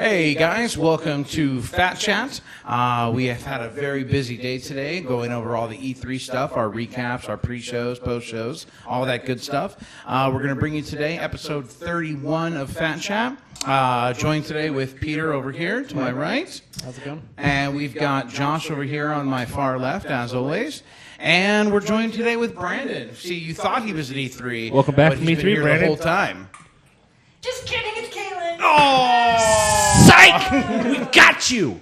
Hey guys, welcome to Phatt Chat. We have had a very busy day today going over all the E3 stuff, our recaps, our pre-shows, post-shows, all that good stuff. We're going to bring you today episode 31 of Phatt Chat. Joined today with Peter over here to my right. How's it going? And we've got Josh over here on my far left, as always. And we're joined today with Brandon. See, you thought he was at E3. Welcome back but from he's E3, been here Brandon. the whole time. Just kidding, it's Kaylin. Oh! Psych! We got you!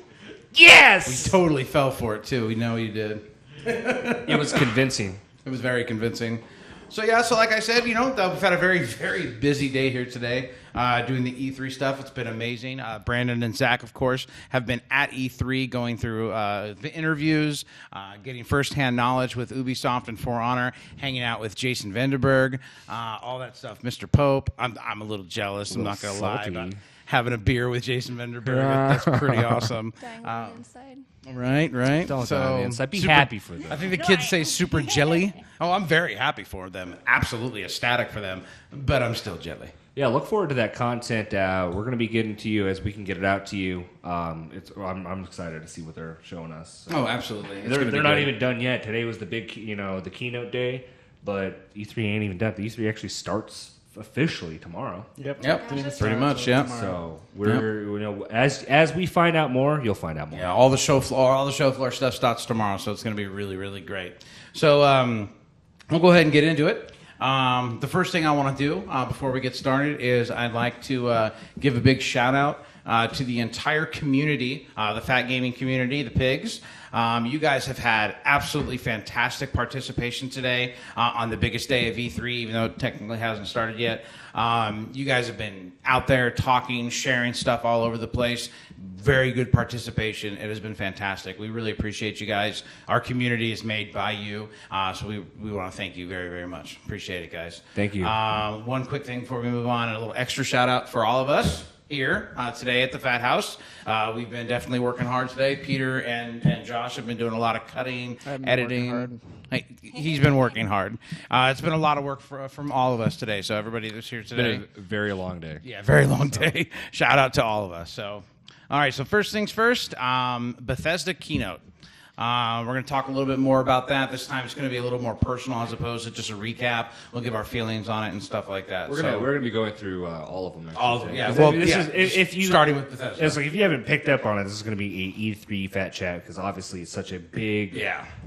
Yes! We totally fell for it, too. We know you did. It was convincing. It was very convincing. So like I said, we've had a very, very busy day here today doing the E3 stuff. It's been amazing. Brandon and Zach, of course, have been at E3 going through the interviews, getting firsthand knowledge with Ubisoft and For Honor, hanging out with Jason Vanderberg, all that stuff. Mr. Pope, I'm a little jealous. I'm not going to lie about having a beer with Jason Vanderberg. That's pretty awesome. Dying on the inside. Right. Don't die on the inside. Be super- happy for them. I think the kids say super jelly. Oh, I'm very happy for them. Absolutely ecstatic for them. But I'm still jelly. Yeah, look forward to that content. We're going to be getting to you as we can get it out to you. I'm excited to see what they're showing us. Oh, absolutely. They're not even done yet. Today was the big, the keynote day, but E3 ain't even done. The E3 actually starts officially tomorrow. Yep. Pretty much. Yeah. So we're as we find out more, you'll find out more. Yeah. All the show floor stuff starts tomorrow, so it's going to be really, really great. So we'll go ahead and get into it. The first thing I want to do before we get started is I'd like to give a big shout out to the entire community, the Phatt Gaming community, the pigs. You guys have had absolutely fantastic participation today on the biggest day of E3, even though it technically hasn't started yet. You guys have been out there talking, sharing stuff all over the place. Very good participation. It has been fantastic. We really appreciate you guys. Our community is made by you, so we want to thank you very, very much. Appreciate it, guys. Thank you. One quick thing before we move on, a little extra shout out for all of us here today at the Phatt House. We've been definitely working hard today. Peter and Josh have been doing a lot of cutting, editing. Hey, he's been working hard. It's been a lot of work from all of us today. So everybody that's here today. It's been a very long day. Yeah, very long day. Shout out to all of us. So, all right. So first things first, Bethesda keynote. We're going to talk a little bit more about that. This time it's going to be a little more personal as opposed to just a recap. We'll give our feelings on it and stuff like that. We're gonna be going through all of them. All of them, yeah. Well, Starting with Bethesda. It's like if you haven't picked up on it, this is going to be a E3 Phatt Chat because obviously it's such a big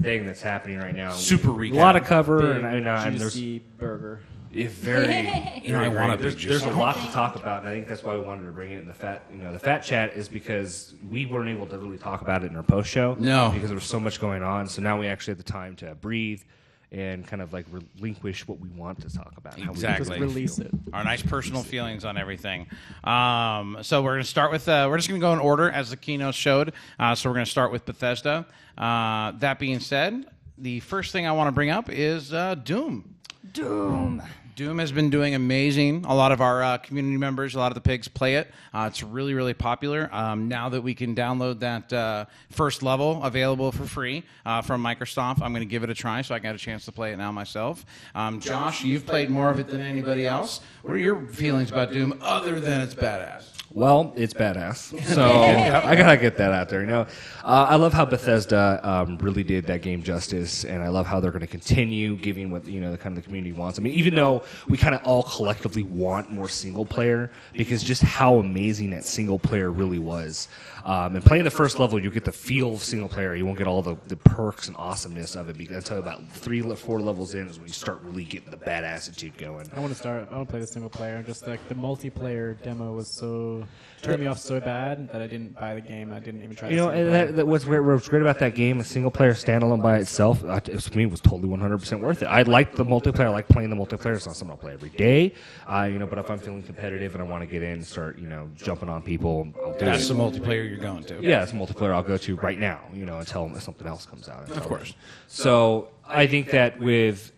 thing that's happening right now. Super recap. A lot of cover Big, and juicy burger. it's very. I want a big There's a lot to talk about, and I think that's why we wanted to bring it in the Phatt. The Phatt Chat is because we weren't able to really talk about it in our post show. No, because there was so much going on. So now we actually have the time to breathe and kind of like relinquish what we want to talk about. Exactly. Just release it. Our nice personal feelings on everything. So we're going to start with, we're just going to go in order as the keynote showed. So we're going to start with Bethesda. That being said, the first thing I want to bring up is Doom. Doom has been doing amazing. A lot of our community members, a lot of the pigs play it. It's really, really popular. Now that we can download that first level available for free from Microsoft, I'm going to give it a try so I got a chance to play it now myself. Josh, you've played more of it than anybody else. What are your feelings about Doom other than it's badass? Well, it's badass. So I gotta get that out there. I love how Bethesda really did that game justice, and I love how they're going to continue giving what the kind of the community wants. I mean, even though we kind of all collectively want more single player, because just how amazing that single player really was. And playing the first level, you get the feel of single player. You won't get all the perks and awesomeness of it until about 3 or 4 levels in is when you start really getting the badass attitude going. I want to play the single player. Just like the multiplayer demo was turned me off so bad that I didn't buy the game. I didn't even try. What's great about that game, a single player standalone by itself, to me was totally 100% worth it. I like the multiplayer. I like playing the multiplayer. It's not something I'll play every day, but if I'm feeling competitive and I want to get in and start, jumping on people, I'll do That's it. the multiplayer you're going to. Yeah, it's a multiplayer I'll go to right now, until something else comes out. Of course. So I think that with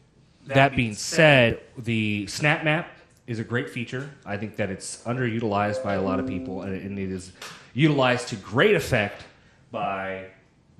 that being said, the snap map is a great feature. I think that it's underutilized by a lot of people, and it is utilized to great effect by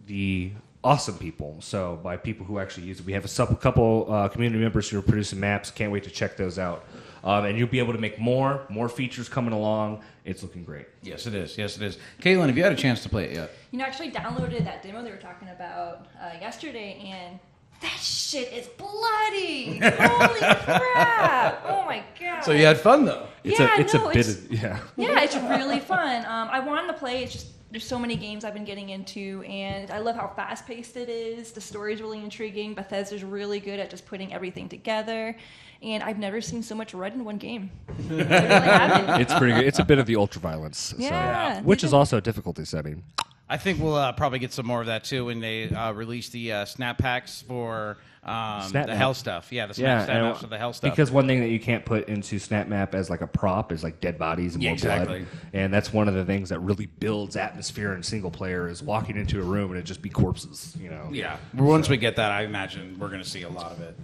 the awesome people. So by people who actually use it. We have a couple community members who are producing maps. Can't wait to check those out. and you'll be able to make more features coming along. It's looking great. Yes, it is. Yes, it is. Caitlin, have you had a chance to play it yet? You know, I actually downloaded that demo they were talking about yesterday, and that shit is bloody. Holy crap! Oh my god. So you had fun though. It's Yeah, a no, bit it's- of yeah. Yeah, it's really fun. I wanted to play. It's just there's so many games I've been getting into, and I love how fast-paced it is. The story's really intriguing. Bethesda's really good at just putting everything together, and I've never seen so much red in one game. I really haven't. It's pretty good. It's a bit of the ultra violence, Yeah. which is also a difficulty setting. I think we'll probably get some more of that too when they release the snap packs for Snap the map. hell stuff. Yeah, the snap maps for the hell stuff. Because one thing that you can't put into Snap Map as like a prop is like dead bodies and Yeah, more exactly. blood. And that's one of the things that really builds atmosphere in single player is walking into a room and it just be corpses, you know. Yeah, once we get that, I imagine we're going to see a lot of it.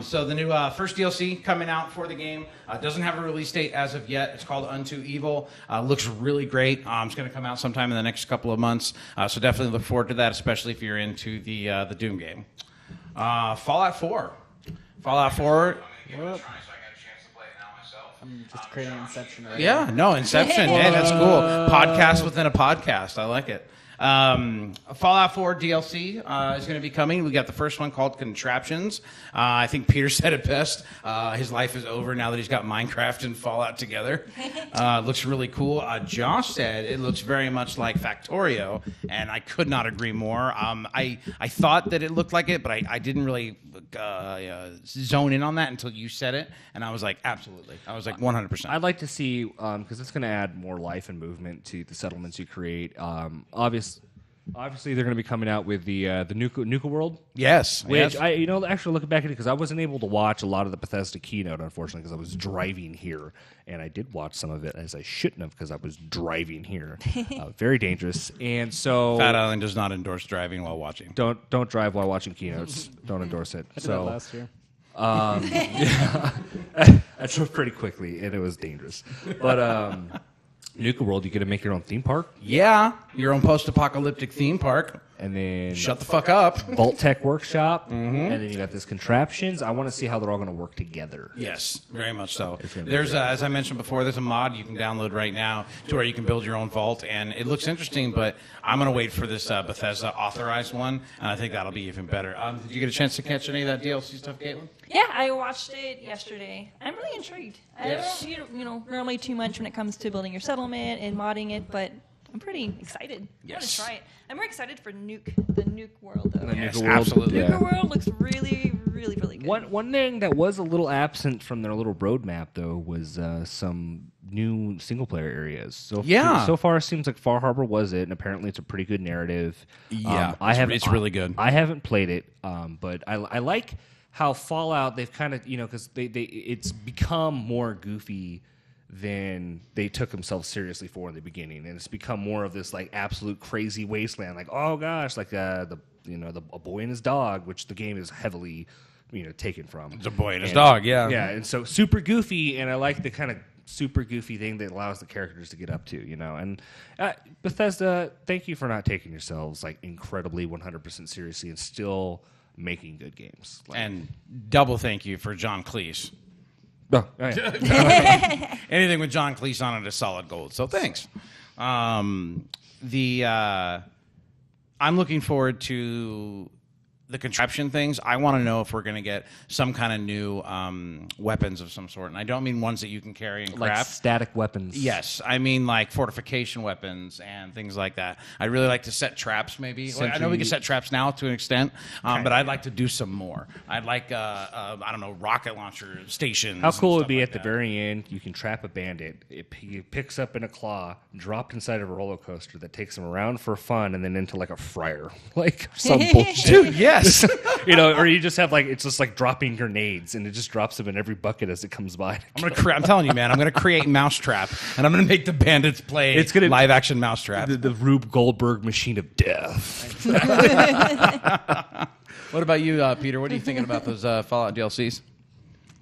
So the new first DLC coming out for the game doesn't have a release date as of yet. It's called Unto Evil. Looks really great. It's going to come out sometime in the next couple of months. So definitely look forward to that, especially if you're into the Doom game. Fallout 4. Fallout 4. I'm just creating Inception right now. Yeah, no, Inception. Hey, that's cool. Podcast within a podcast. I like it. Fallout 4 DLC is going to be coming. We got the first one called Contraptions. I think Peter said it best. His life is over now that he's got Minecraft and Fallout together. Looks really cool. Josh said it looks very much like Factorio, and I could not agree more. I thought that it looked like it, but I didn't really zone in on that until you said it, and I was like, absolutely. I was like 100%. I'd like to see, because it's going to add more life and movement to the settlements you create. Obviously, they're going to be coming out with the Nuka World. Yes. Which yes. Actually looking back at it, because I wasn't able to watch a lot of the Bethesda keynote, unfortunately, because I was driving here, and I did watch some of it as I shouldn't have because I was driving here. Very dangerous, and so Phatt Island does not endorse driving while watching. don't drive while watching keynotes. Don't endorse it. I did that last year. I drove pretty quickly, and it was dangerous. But Nuka World, you get to make your own theme park, Yeah, your own post-apocalyptic theme park. and then Shut the fuck up. Vault Tech Workshop, and then you got this contraptions. I want to see how they're all going to work together. Yes, very much so. gonna be There's, as I mentioned before, there's a mod you can download right now to where you can build your own vault, and it looks interesting, but I'm going to wait for this Bethesda authorized one, and I think that'll be even better. Did you get a chance to catch any of that DLC stuff, Caitlin? Yeah, I watched it yesterday. I'm really intrigued. Yes. I don't, normally too much when it comes to building your settlement and modding it, but I'm pretty excited. Yes. I want to try it. I'm more excited for the Nuke World, though. The Yes, Nuka World, absolutely. yeah. Nuke World looks really, really, really good. One thing that was a little absent from their little roadmap, though, was some new single player areas. So Yeah. so far it seems like Far Harbor was it, and apparently it's a pretty good narrative. Yeah, it's really good. I haven't played it, but I like how Fallout they've kind of because they it's become more goofy than they took themselves seriously for in the beginning, and it's become more of this like absolute crazy wasteland. Like oh gosh, like a boy and his dog, which the game is heavily taken from. It's a boy and his dog, yeah. Yeah, and so super goofy, and I like the kind of super goofy thing that allows the characters to get up to, And Bethesda, thank you for not taking yourselves like incredibly 100% seriously and still making good games. And double thank you for John Cleese. Oh, yeah. Anything with John Cleese on it is solid gold. So thanks. I'm looking forward to the contraption things. I want to know if we're going to get some kind of new weapons of some sort. And I don't mean ones that you can carry and like craft. static weapons. Yes, I mean like fortification weapons and things like that. I'd really like to set traps maybe. Like, I know we can set traps now to an extent, but I'd like to do some more. I'd like, I don't know, rocket launcher stations. How cool and would it be stuff at like the that. very end? You can trap a bandit. He picks up in a claw, dropped inside of a roller coaster that takes him around for fun, and then into like a fryer, like some bullshit. Dude, yes. Or you just have like it's just like dropping grenades, and it just drops them in every bucket as it comes by. I'm telling you, man, I'm going to create Mousetrap, and I'm going to make the bandits play It's gonna- live-action Mousetrap. The Rube Goldberg machine of death. What about you, Peter? What are you thinking about those Fallout DLCs?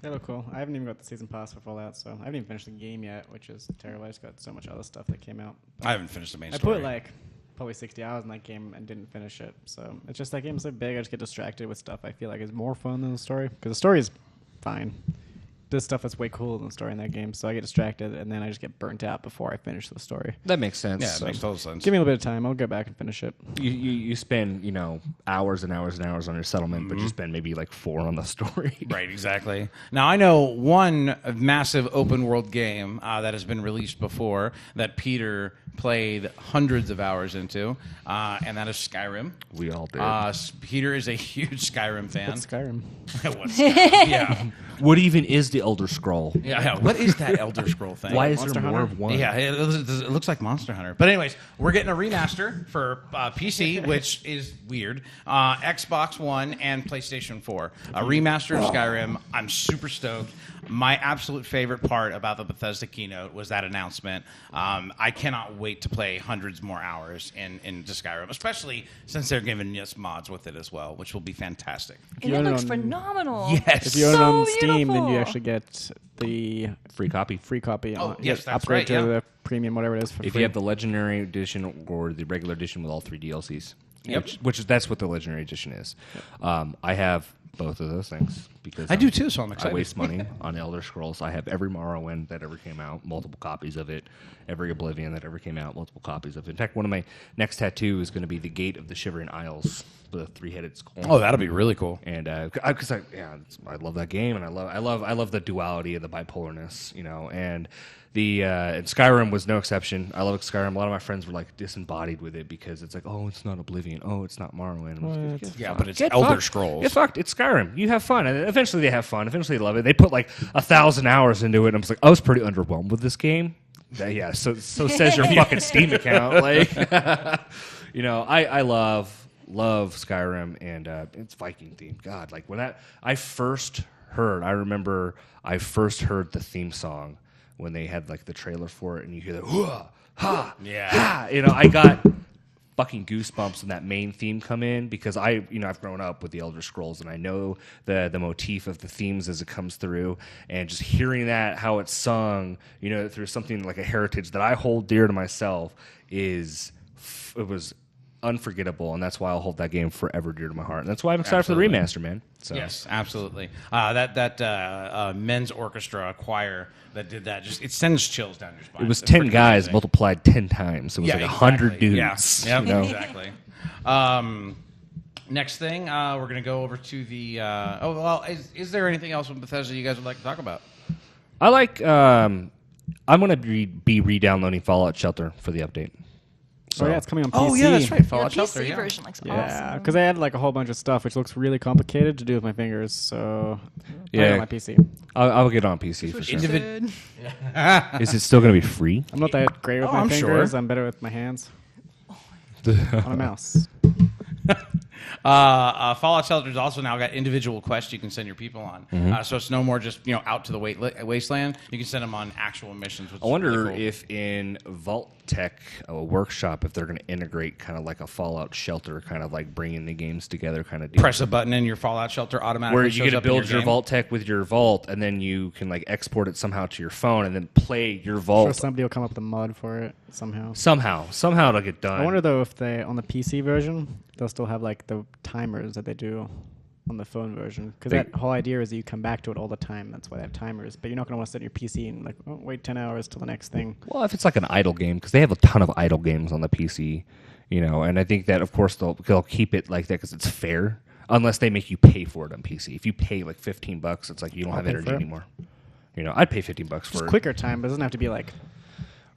They look cool. I haven't even got the season pass for Fallout, so I haven't even finished the game yet, which is terrible. I just got so much other stuff that came out. I haven't finished the main I story. put like probably 60 hours in that game and didn't finish it. So it's just that game's so big, I just get distracted with stuff I feel like is more fun than the story. Because the story is fine. there's stuff that's way cooler than the story in that game, so I get distracted, and then I just get burnt out before I finish the story. That makes sense. Yeah, it makes total sense. Give me a little bit of time. I'll go back and finish it. You spend hours and hours and hours on your settlement, but you spend maybe like 4 on the story. Right, exactly. Now, I know one massive open world game that has been released before that Peter played hundreds of hours into, and that is Skyrim. We all did. Peter is a huge Skyrim fan. What's Skyrim? What's Skyrim? Yeah. What even is the Elder Scroll? Yeah. What is that Elder Scroll thing? Why is Monster there more Hunter? of one? Yeah, it looks like Monster Hunter. But anyways, we're getting a remaster for PC, which is weird. Xbox One and PlayStation 4. A remaster of Skyrim. I'm super stoked. My absolute favorite part about the Bethesda keynote was that announcement. I cannot wait to play hundreds more hours into Skyrim, especially since they're giving us mods with it as well, which will be fantastic. And it looks phenomenal. Yes. If you own it on Steam, then beautiful. you actually get the Free copy. free copy. Oh, yes, that's upgrade right, to yeah. the premium, whatever it is. For If free. you have the Legendary Edition or the regular edition with all 3 DLCs. Yep. Which is that's what the Legendary Edition is. I have both of those things because I do too, so I'm I excited. waste money on Elder Scrolls. I have every Morrowind that ever came out, multiple copies of it. Every Oblivion that ever came out, multiple copies of it. In fact, one of my next tattoo is going to be the Gate of the Shivering Isles, the 3-headed skull. Oh, that'll be really cool. And because I love that game, and I love the duality of the bipolarness, and the and Skyrim was no exception. I love Skyrim. A lot of my friends were like disembodied with it because it's like, oh, it's not Oblivion, oh, it's not Morrowind. I'm like, Yeah, but it's Get Elder fucked. Scrolls. Get fucked. It's Skyrim. You have fun, and eventually they have fun. Eventually they love it. They put like 1,000 hours into it. And I was like, I was pretty underwhelmed with this game. Yeah, so says your fucking Steam account. Like, I love Skyrim, and it's Viking themed. God, like when I remember I first heard the theme song when they had like the trailer for it, and you hear the ha ha, I got fucking goosebumps when that main theme come in because I've grown up with the Elder Scrolls and I know the motif of the themes as it comes through, and just hearing that how it's sung through something like a heritage that I hold dear to myself it was unforgettable, and that's why I'll hold that game forever dear to my heart, and that's why I'm excited for the remaster, man. So. Yes, absolutely. That men's orchestra choir that did that it sends chills down your spine. It was It's 10 pretty guys amazing. multiplied 10 times. It was like 100 dudes. Yeah, you know? exactly. Next thing, we're going to go over to the. Is there anything else with Bethesda you guys would like to talk about? I like. I'm going to be re-downloading Fallout Shelter for the update. Oh yeah, it's coming on PC. Oh yeah, that's right. Yeah, Fallout the Shelter. PC Yeah. version looks Yeah, awesome. because I had like a whole bunch of stuff which looks really complicated to do with my fingers. So Yeah. on my PC. I'll get on PC for sure. Individ- Is it still going to be free? I'm not that great with my I'm sure. fingers. I'm better with my hands. On a mouse. Fallout Shelter's also now got individual quests you can send your people on. So it's no more just out to the wasteland. You can send them on actual missions. Which I wonder is really cool. if in Vault Tech Workshop, if they're going to integrate kind of like a Fallout Shelter, kind of like bringing the games together kind of deal. press a button and your Fallout Shelter automatically Where you shows get to up in build your game. Vault Tech with your Vault, and then you can like export it somehow to your phone, and then play your Vault. Sure, somebody will come up with a mod for it somehow. Somehow it'll get done. I wonder though if they on the PC version they'll still have like the timers that they do on the phone version, because that whole idea is that you come back to it all the time. That's why they have timers. But you're not going to want to sit on your PC and like wait 10 hours till the next thing. Well, if it's like an idle game, because they have a ton of idle games on the PC, and I think that of course they'll keep it like that because it's fair, unless they make you pay for it on PC. If you pay like $15, it's like you don't have pay energy for it. anymore. I'd pay $15 Just for it. quicker time, but it doesn't have to be like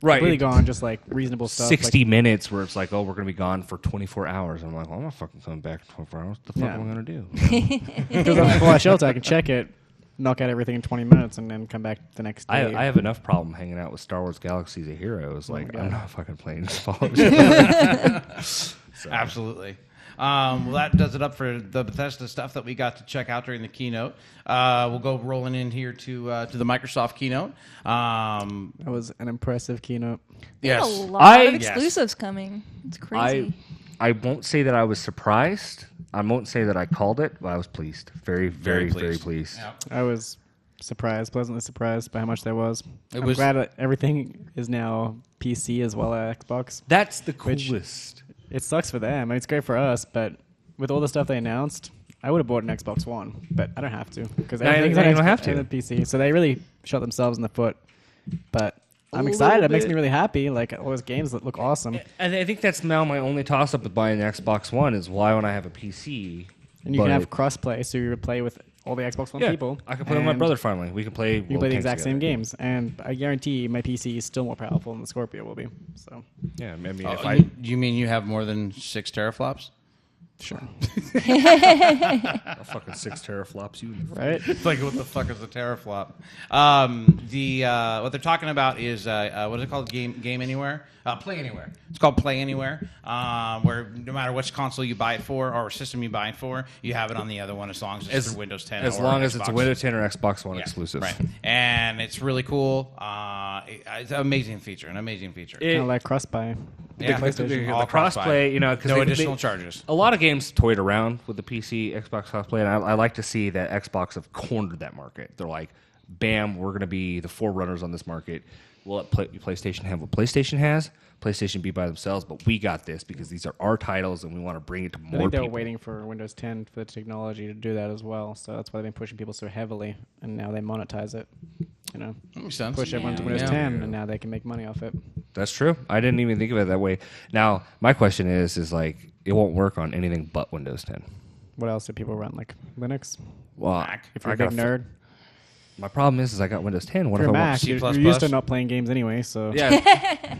Right. completely gone. Just like reasonable stuff. 60 minutes where it's like, oh, we're going to be gone for 24 hours. I'm like, well, I'm not fucking coming back in 24 hours. What the fuck Yeah. am I going to do? Because on Fallout Shelter, I can check it, knock out everything in 20 minutes, and then come back the next day. I have enough problem hanging out with Star Wars Galaxies of Heroes. Like, God. I'm not fucking playing Fallout Shelter. Absolutely. Well, that does it up for the Bethesda stuff that we got to check out during the keynote. We'll go rolling in here to the Microsoft keynote. That was an impressive keynote. Yes. A lot of Yes. exclusives coming. It's crazy. I won't say that I was surprised. I won't say that I called it, but I was pleased. Very, very, very pleased. Yeah. I was pleasantly surprised by how much there was. I'm was- glad that everything is now PC as well as Xbox. That's the Which- coolest. It sucks for them. I mean, it's great for us, but with all the stuff they announced, I would have bought an Xbox One, but I don't have to because No, everything's you on don't Xbox have to. and the PC. So they really shot themselves in the foot. But I'm A excited. little It makes bit. me really happy. Like all those games that look awesome. And I think that's now my only toss-up with buying an Xbox One is why when I have a PC. And you can but- have cross-play, so you play with all the Xbox One yeah, people. I can play with my and brother finally. We can play. You can play the exact same games, and I guarantee my PC is still more powerful than the Scorpio will be. So Yeah, maybe Oh, if I. you mean you have more than 6 teraflops? sure, I'll fucking 6 teraflops you. right? Like, what the fuck is a teraflop? What they're talking about is what is it called? Game Anywhere? Play Anywhere. It's called Play Anywhere, where no matter which console you buy it for or system you buy it for, you have it on the other one as long as it's through Windows 10. As or long as it's a Xbox. Windows 10 or Xbox One Yeah, exclusive. right? And it's really cool. It's an amazing feature. Kind of like cross-buy. Yeah, The all crossplay, you know, because no additional charges. A lot of games toyed around with the PC Xbox crossplay, and I like to see that Xbox have cornered that market. They're like, "Bam, we're going to be the forerunners on this market. We'll let PlayStation have what PlayStation has. PlayStation be by themselves, but we got this because these are our titles, and we want to bring it to I more think they were people." waiting for Windows 10 for the technology to do that as well. So that's why they've been pushing people so heavily, and now they monetize it. You know, That makes sense. push everyone to Windows 10, and now they can make money off it. That's true. I didn't even think of it that way. Now, my question is like, it won't work on anything but Windows 10. What else do people run? Like Linux? Well, If you're I a big got nerd. my problem is I got Windows 10. What If if you're I a want Mac, C++? you're used to not playing games anyway, so... Yeah,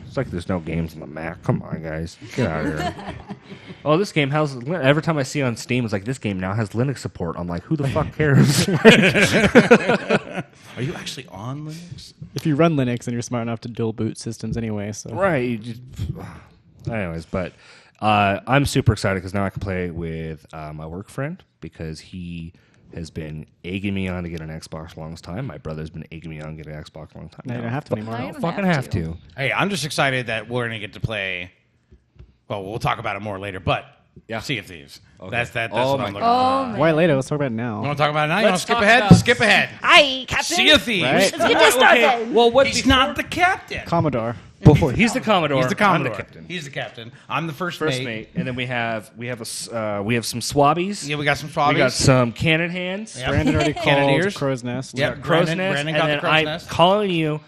it's like there's no games on the Mac. Come on, guys, get out of here. Oh, this game has. Every time I see it on Steam, it's like this game now has Linux support. I'm like, who the fuck cares? Are you actually on Linux? If you run Linux, then you're smart enough to dual boot systems anyway, so... Right. Anyways, but I'm super excited because now I can play with my work friend because he has been egging me on to get an Xbox a long time. My brother's been egging me on to get an Xbox a long time. Now you don't have to anymore. Now you I don't fucking have have to. to. Hey, I'm just excited that we're going to get to play. Well, we'll talk about it more later, but Sea of Thieves. Okay. That's Oh what my I'm looking God. for. man. Why later? Let's talk about it You now. want to talk about it now? You want Let's to skip talk ahead? about- Skip ahead. Aye, Captain. Sea of Thieves. Right? Let's get this started. Well, what He's not the captain. Commodore. before he's the Commodore. He's the Commodore. I'm the captain. He's the captain. I'm the first First mate, and then we have some swabbies. Yeah, we got some We swabbies. bb some cannon hands. Yep. Brandon already Cannoneers. called Crow's Nest. Yep. Crow's Brandon- nest, Brandon and got the then crow's I'm nest. calling you,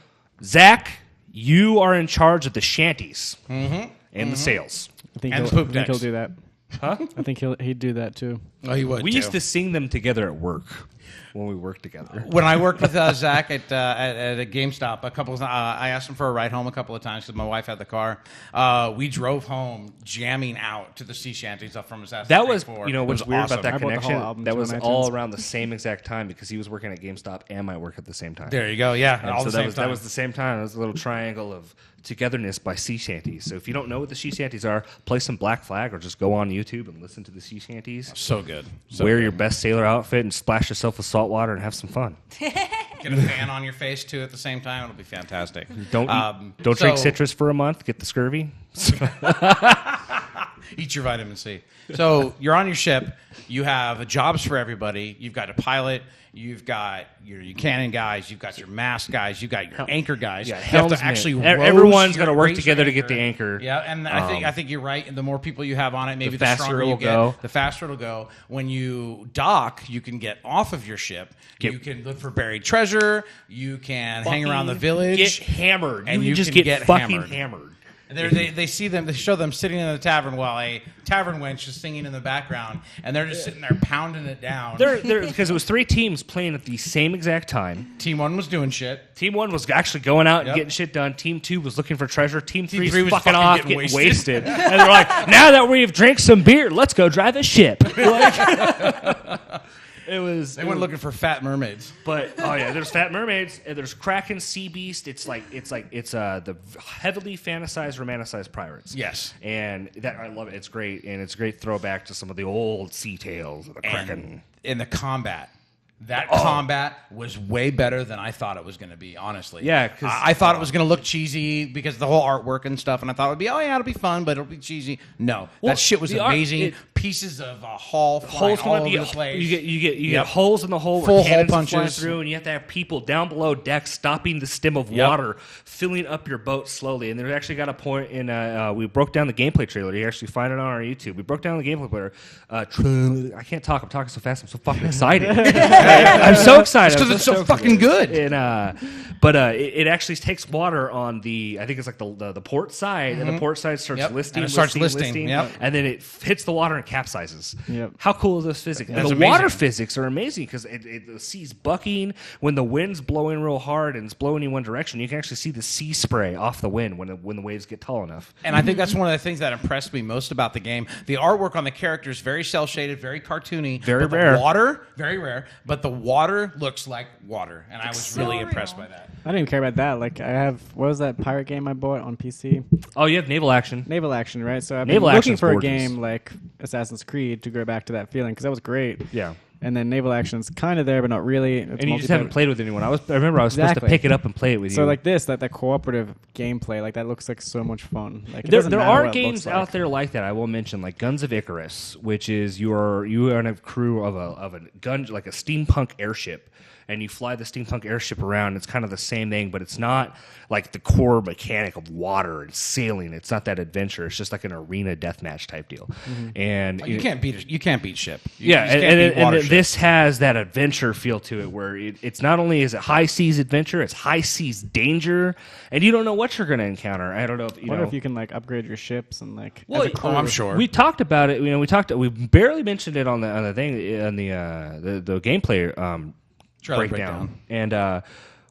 Zach. You are in charge of the shanties and the sales. I think, And he'll, poop I think he'll decks. do that. Huh? I think he'd do that too. Oh, he would. We too. used to sing them together at work when we worked together. When I worked with Zach at a GameStop, I asked him for a ride home a couple of times because my wife had the car. We drove home jamming out to the sea shanties up from his ass. That was, 4. you know, It what's was weird awesome. about that I bought the whole connection? album That to was my all iTunes. around the same exact time because he was working at GameStop and my work at the same time. There you go. Yeah, And all so the same time. that was the same time. It was a little triangle of togetherness by sea shanties. So if you don't know what the sea shanties are, play some Black Flag or just go on YouTube and listen to the sea shanties. so good. So Wear good. your best sailor outfit and splash yourself with salt water and have some fun. Get a fan on your face too at the same time. It'll be fantastic. Don't drink so- citrus for a month. Get the scurvy. Eat your vitamin C. So you're on your ship. You have jobs for everybody. You've got a pilot. You've got your cannon guys. You've got your mast guys. You've got your anchor guys. Yeah, you have to helmsman. actually Everyone's got gotta work together to get the anchor. Yeah, and I think you're right. And the more people you have on it, maybe The faster stronger it you will get, go. the faster it'll go. When you dock, you can get off of your ship. You can look for buried treasure. You can hang around the village. Get hammered. And you you just can get, get fucking hammered. hammered. They show them sitting in the tavern while a tavern wench is singing in the background, and they're just sitting there pounding it down. Because it was 3 teams playing at the same exact time. Team 1 was doing shit. Team 1 was actually going out and Yep. getting shit done. Team 2 was looking for treasure. Team 3 3 was was fucking fucking off, getting getting wasted. wasted. And they're like, now that we've drank some beer, let's go drive a ship. It was. They went looking for fat mermaids. But oh yeah, there's fat mermaids and there's Kraken, sea beast. It's the heavily fantasized, romanticized pirates. Yes. and that I love it. It's great, and it's a great throwback to some of the old sea tales of the Kraken. And in the combat, that combat was way better than I thought it was going to be, honestly. Yeah, 'cause- I thought it was going to look cheesy because of the whole artwork and stuff, and I thought it would be, oh yeah, it'll be fun, but it'll be cheesy. No, Well, that shit was the art- amazing. Pieces of hull flying holes all coming over up, the place. you get Yep. holes in the hole Full where hole cannons are flying punches. through, and you have to have people down below deck stopping the stem of Yep. water, filling up your boat slowly. And there actually got a point in we broke down the gameplay trailer. You actually find it on our YouTube. We broke down the gameplay trailer. I can't talk. I'm talking so fast. I'm so fucking excited. I'm so excited because it's so fucking good. And but it actually takes water on the, I think it's like the port side, and the port side starts Yep. listing, And it starts listing, yep. and then it hits the water and capsizes. Yep. How cool is this physics? And That's the amazing. water physics are amazing because the sea's bucking when the wind's blowing real hard and it's blowing in one direction. You can actually see the sea spray off the wind when the waves get tall enough. And I think that's one of the things that impressed me most about the game. The artwork on the characters very cel shaded, very cartoony, Very but rare. The water, very rare, but the water looks like water, and I was so really real. impressed by that. I didn't even care about that. Like I have, what was that pirate game I bought on PC? Oh, you have naval action. Naval Action, right? So I've Naval been looking Action's for a gorgeous. game like Assassin's Creed to go back to that feeling because that was great. Yeah. And then Naval Action's kind of there, but not really. It's And you just haven't played with anyone. I remember I was supposed to Exactly. pick it up and play it with you. So like this, that cooperative gameplay, like that looks like so much fun. Like it there doesn't there matter are what it games looks out like. there like that. I will mention, like Guns of Icarus, which is you are in a crew of a gun, like a steampunk airship, and you fly the steampunk airship around. It's kind of the same thing, but it's not like the core mechanic of water and sailing. It's not that adventure. It's just like an arena deathmatch type deal. And You can't beat ship. You yeah, just can't beat water ship. this has that adventure feel to it, where it's not only is it high seas adventure, it's high seas danger, and you don't know what you're going to encounter. I don't know if I you wonder know. if you can like upgrade your ships and like. Well, as a crew. I'm sure. We talked about it. We barely mentioned it on the thing on the gameplay Trailer breakdown. And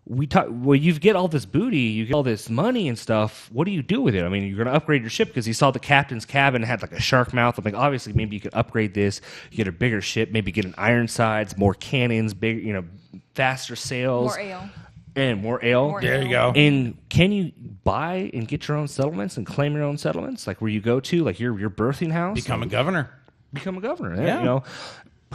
we talk. Well, you get all this booty, you get all this money and stuff. What do you do with it? I mean, you're going to upgrade your ship because you saw the captain's cabin had like a shark mouth. I'm like, obviously, maybe you could upgrade this, you get a bigger ship, maybe get an iron sides, more cannons, big, faster sails, More ale. and more ale. More There you ale. go. And can you buy and get your own settlements and claim your own settlements, like where you go to, like your birthing house? Become a governor. Become a governor. Yeah.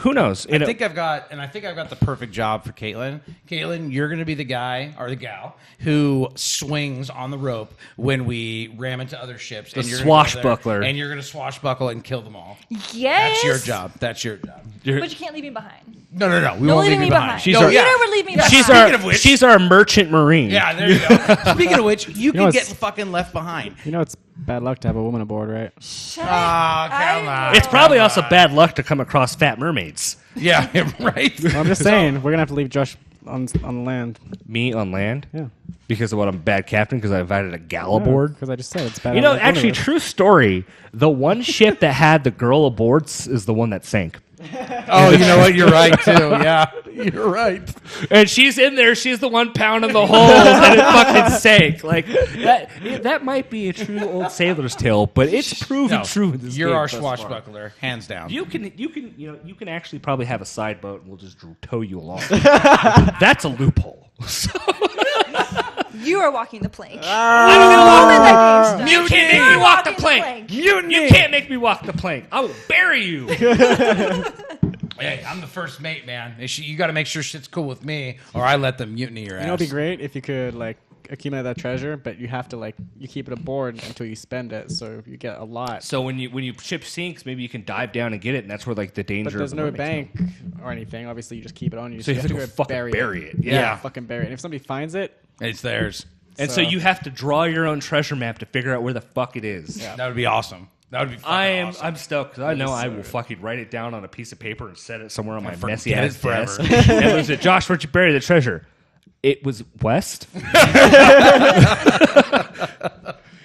Who knows? I think I've got the perfect job for Caitlin. Caitlin, you're going to be the guy or the gal who swings on the rope when we ram into other ships. The and you're gonna go there, swashbuckler. and you're going to swashbuckle and kill them all. Yes. That's your job. That's your job. But you can't leave me behind. No. We You're won't leave leaving you me behind. behind. She's No, our- you never leave me behind. Speaking of which- she's our merchant marine. Yeah, there you go. Speaking of which, you know can get what's- fucking left behind. You know, it's bad luck to have a woman aboard, right? Shut Oh, up. come on. It's probably also bad luck to come across fat mermaids. Yeah, right. Well, I'm just saying, we're gonna have to leave Josh on land. Me on land? Yeah. Because of what I'm a bad captain because I invited a gal aboard. Because I just said it's bad. You know, luck actually, anyway. true story. The one ship that had the girl aboard is the one that sank. Oh, you know what? You're right, too. Yeah, you're right. And she's in there. She's the one pounding the holes, and it fucking sank. Like that might be a true old sailor's tale, but it's proven No, true in this you're game our thus far. swashbuckler, hands down. You can actually probably have a side boat, and we'll just tow you along. That's a loophole. You are walking the plank. You can't make me You're walk the walking plank. You can't make me walk the plank. I will bury you. Hey, I'm the first mate, man. You got to make sure shit's cool with me, or I let them mutiny your ass. You know, it'd be great if you could like accumulate that treasure, but you have to you keep it aboard until you spend it, so you get a lot. So when you ship sinks, maybe you can dive down and get it, and that's where like the danger. But there's of the no mermaids bank or anything. Obviously, you just keep it on you. So you have to go fucking bury it. Yeah. fucking bury it. And if somebody finds it, It's theirs. And so you have to draw your own treasure map to figure out where the fuck it is. That would be awesome. That would be fucking awesome. I'm stoked because I know I will fucking write it down on a piece of paper and set it somewhere on my forget messy it ass forever. desk. And was it Josh? Where'd you bury the treasure? It was west.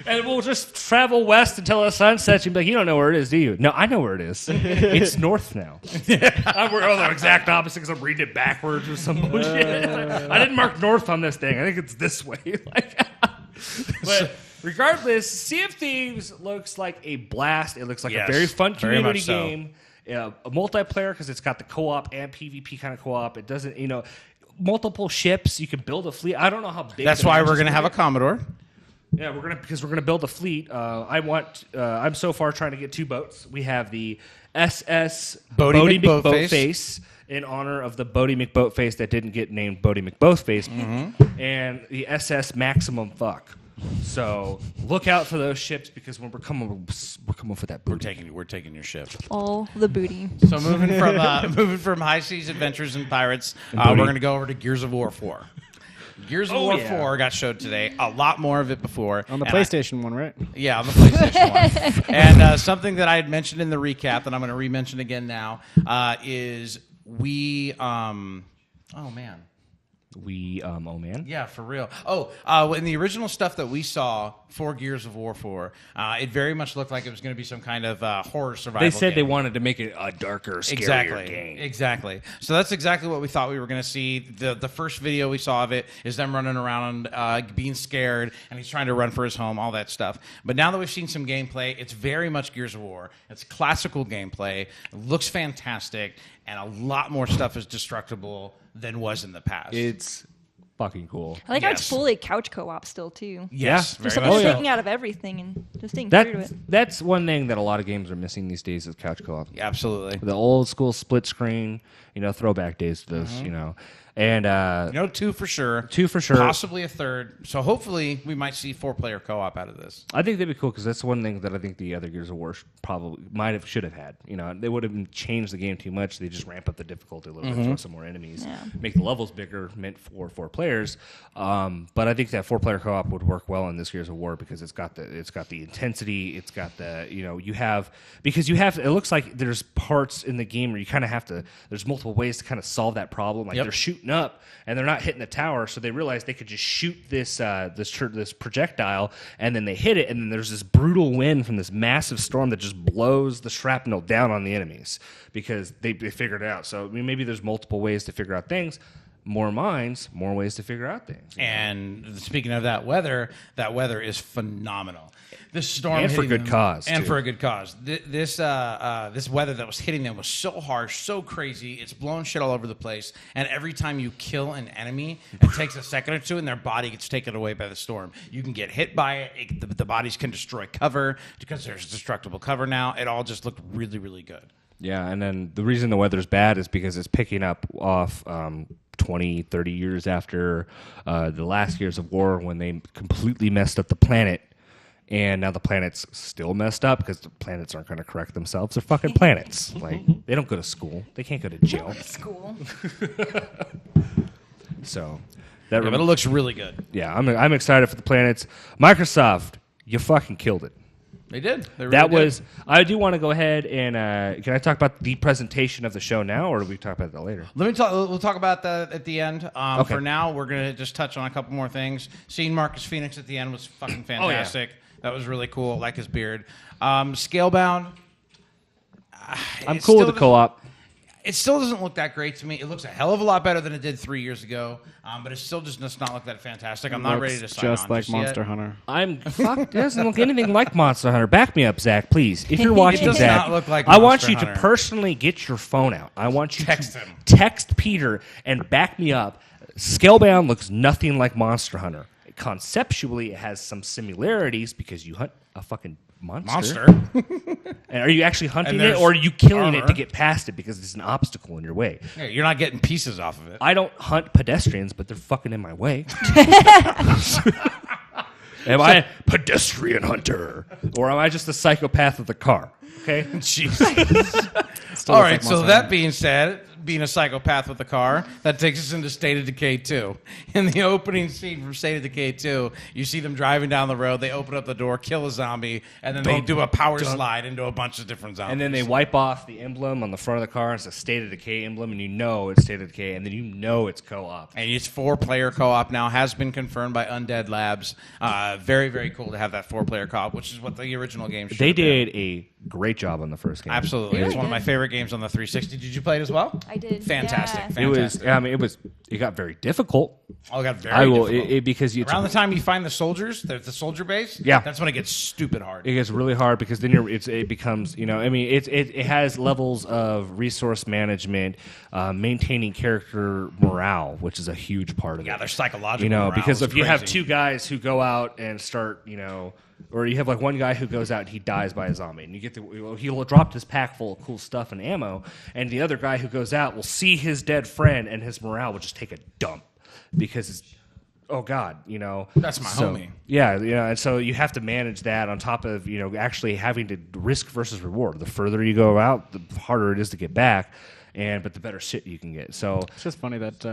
And we'll just travel west until the sun sets. You'd be like, you don't know where it is, do you? No, I know where it is. It's north now. We're on the exact opposite because I'm reading it backwards or some bullshit. I didn't mark north on this thing. I think it's this way. But regardless, Sea of Thieves looks like a blast. It looks like Yes, a very fun very community much so. game. A multiplayer because it's got the co-op and PvP kind of co-op. It doesn't, multiple ships. You can build a fleet. I don't know how big. That's the why dimensions we're going to are. have a Commodore. Yeah, because we're gonna build a fleet. I'm so far trying to get 2 boats. We have the SS Bodie Bodie McBoatface. McBoatface, in honor of the Bodie McBoatface that didn't get named Bodie McBoatface, and the SS Maximum Fuck. So look out for those ships because when we're coming for that booty. We're taking your ship. All the booty. So moving from High Seas Adventures and Pirates, we're going to go over to Gears of War 4. Gears of War 4 got showed today. A lot more of it before. On the PlayStation one, right? Yeah, on the PlayStation one. And something that I had mentioned in the recap that I'm going to re-mention again now is we... oh, man. Oh man. Yeah, for real. In the original stuff that we saw for Gears of War 4, it very much looked like it was going to be some kind of horror survival They said game. they wanted to make it a darker, scarier game. Exactly. So that's exactly what we thought we were going to see. The first video we saw of it is them running around, being scared, and he's trying to run for his home, all that stuff. But now that we've seen some gameplay, it's very much Gears of War. It's classical gameplay. It looks fantastic, and a lot more stuff is destructible than was in the past. It's fucking cool. I like how it's fully couch co-op still too. Yes, Yeah. Just very like much so. taking out of everything and just staying true to it. That's one thing that a lot of games are missing these days is couch co-op. Yeah, absolutely. The old school split screen, throwback days to this, And 2 for sure. 2 for sure. Possibly a third. So hopefully we might see 4-player co-op out of this. I think that'd be cool because that's one thing that I think the other Gears of War probably should have had. They would have changed the game too much. They just ramp up the difficulty a little bit, throw some more enemies, make the levels bigger, meant for 4 players. But I think that 4-player co-op would work well in this Gears of War because it's got the intensity, it's got the it looks like there's parts in the game where you kind of have to. There's multiple ways to kind of solve that problem. Like they're shooting up and they're not hitting the tower, so they realize they could just shoot this projectile, and then they hit it, and then there's this brutal wind from this massive storm that just blows the shrapnel down on the enemies because they figured it out. So maybe there's multiple ways to figure out things. More minds, more ways to figure out things. And speaking of that weather is phenomenal. This storm And for hitting good them- cause, and too. for a good cause. This weather that was hitting them was so harsh, so crazy. It's blowing shit all over the place. And every time you kill an enemy, it takes a second or two, and their body gets taken away by the storm. You can get hit by it. The bodies can destroy cover because there's destructible cover now. It all just looked really, really good. Yeah, and then the reason the weather's bad is because it's picking up off 20, 30 years after the last Gears of War when they completely messed up the planet. And now the planet's still messed up because the planets aren't going to correct themselves. They're fucking planets. Like, they don't go to school. They can't go to jail. School. So, But it looks really good. yeah, I'm excited for the planets. Microsoft, you fucking killed it. They did. They really That did. was. I do want to go ahead and can I talk about the presentation of the show now, or do we talk about that later? We'll talk about that at the end. Okay. For now, we're going to just touch on a couple more things. Seeing Marcus Phoenix at the end was fucking fantastic. That was really cool. Like his beard. Scalebound. I'm cool with the co-op. It still doesn't look that great to me. It looks a hell of a lot better than it did 3 years ago, but it still just does not look that fantastic. I'm not ready to sign just on like just Monster yet. Hunter. It doesn't look anything like Monster Hunter. Back me up, Zach, please. If you're watching, does Zach, not look like I want Monster you to Hunter. personally get your phone out. I want you Text to him. text Peter and back me up. Scalebound looks nothing like Monster Hunter. Conceptually, it has some similarities because you hunt a fucking monster. And are you actually hunting And it, there's or are you killing it armor. to get past it because it's an obstacle in your way? Yeah, you're not getting pieces off of it. I don't hunt pedestrians, but they're fucking in my way. Am I a pedestrian hunter? Or am I just a psychopath with a car? Okay? Jesus. Still All looks right, like so Monster that Hunter. being said, being a psychopath with a car, that takes us into State of Decay 2. In the opening scene from State of Decay 2, you see them driving down the road, they open up the door, kill a zombie, and then they do a power slide into a bunch of different zombies. And then they wipe off the emblem on the front of the car. It's a State of Decay emblem, and you know it's State of Decay, and then you know it's co-op. And it's 4-player co-op now, has been confirmed by Undead Labs. Very, very cool to have that 4-player co-op, which is what the original game should They have been. did a great job on the first game. Absolutely. They It's really one of my did. favorite games on the 360. Did you play it as well? I did. Fantastic. Yeah. It got very difficult. Oh, it got very I will difficult. because you Around the time you find the soldiers, the soldier base, Yeah. that's when it gets stupid hard. It gets really hard because then it becomes, I mean, it has levels of resource management, maintaining character morale, which is a huge part of it. Yeah, there's psychological morale because is if you have crazy. two guys who go out and start, or you have like one guy who goes out and he dies by a zombie, and you get he'll drop this pack full of cool stuff and ammo, and the other guy who goes out will see his dead friend, and his morale will just take a dump because it's, oh God, That's my homie. Yeah, and so you have to manage that on top of actually having to risk versus reward. The further you go out, the harder it is to get back, but the better shit you can get. So It's just funny that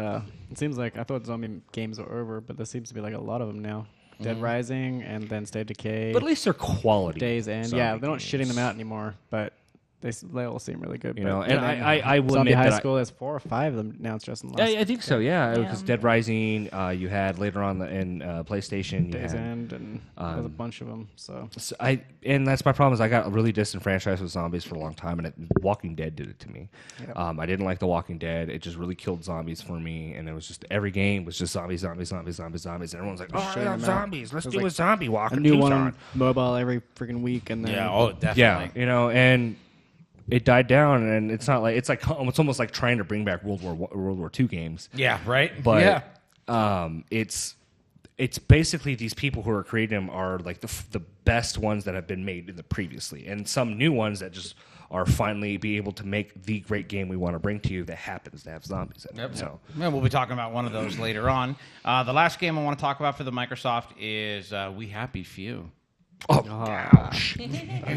it seems like I thought zombie games were over, but there seems to be like a lot of them now. Dead Rising and then State of Decay. but at least they're quality. Days End. zombie Yeah, they're not games. shitting them out anymore, but they all seem really good. And but, I will Zombie admit High that School, there's 4 or 5 of them announced just in the last I think so. Yeah, because Yeah. Dead Rising, you had later on in PlayStation. You Days had, End, and there's a bunch of them. So So and that's my problem is I got really disenfranchised with zombies for a long time, and Walking Dead did it to me. Yep. I didn't like The Walking Dead. It just really killed zombies for me, and it was just every game was just zombies. And everyone's like, "Oh, I shutting love them out. zombies. Let's There's do like a zombie walk." a and new Tucson." one on mobile every freaking week, and then Yeah, oh, definitely. Yeah, and it died down, and it's not like it's almost like trying to bring back World War II games. Yeah, right? But yeah. it's basically these people who are creating them are like the best ones that have been made in the previously, and some new ones that just are finally be able to make the great game we want to bring to you that happens to have zombies in it. Yep. So Yeah, we'll be talking about one of those later on. The last game I want to talk about for the Microsoft is We Happy Few. gosh.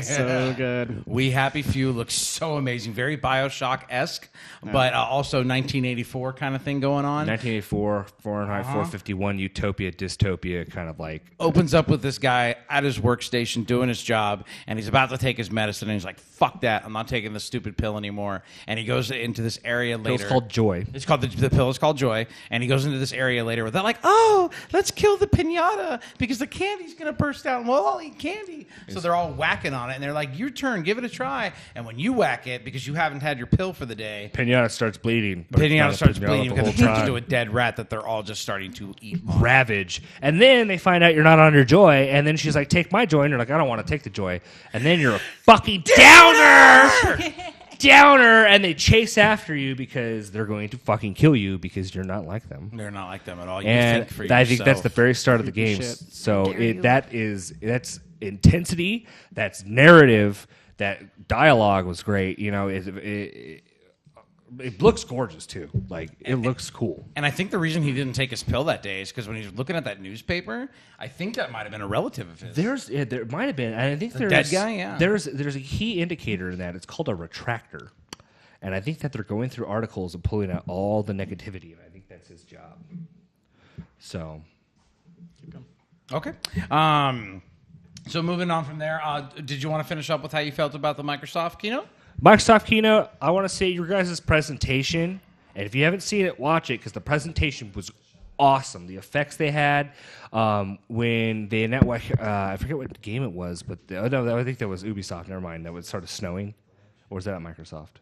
so good. We Happy Few looks so amazing, very Bioshock-esque, but also 1984 kind of thing going on. 1984, Fahrenheit 451, utopia, dystopia, kind of like Opens up with this guy at his workstation doing his job, and he's about to take his medicine, and he's like, fuck that, I'm not taking this stupid pill anymore. And he goes into this area later. it's called Joy. It's called the pill is called Joy, and he goes into this area later where they're like, "Oh, let's kill the pinata because the candy's gonna burst out, and we'll all eat candy." So they're all whacking on it, and they're like, "Your turn, give it a try." And when you whack it because you haven't had your pill for the day, Pinata starts bleeding. but it's pinata not a starts pinata bleeding the because whole it turns time. into a dead rat that they're all just starting to eat. On. Ravage. And then they find out you're not on your Joy, and then she's like, take my Joy, and you're like, I don't want to take the Joy. And then you're a fucking downer, and they chase after you because they're going to fucking kill you because you're not like them. They're not like them at all. You And think for I think that's yourself. the very start of the game. Shit. So Dare you. that's intensity, that's narrative, that dialogue was great. It looks gorgeous too. Like it looks cool. And I think the reason he didn't take his pill that day is because when he was looking at that newspaper, I think that might have been a relative of his. There might have been, and I think there's dead guy, yeah. There's a key indicator in that. It's called a retractor, and I think that they're going through articles and pulling out all the negativity, and I think that's his job. So, Okay. So moving on from there, did you want to finish up with how you felt about the Microsoft keynote? Microsoft keynote. I want to say your guys' presentation, and if you haven't seen it, watch it because the presentation was awesome. The effects they had when they announced, I forget what game it was, but I think that was Ubisoft. Never mind. That was started snowing, or was that at Microsoft?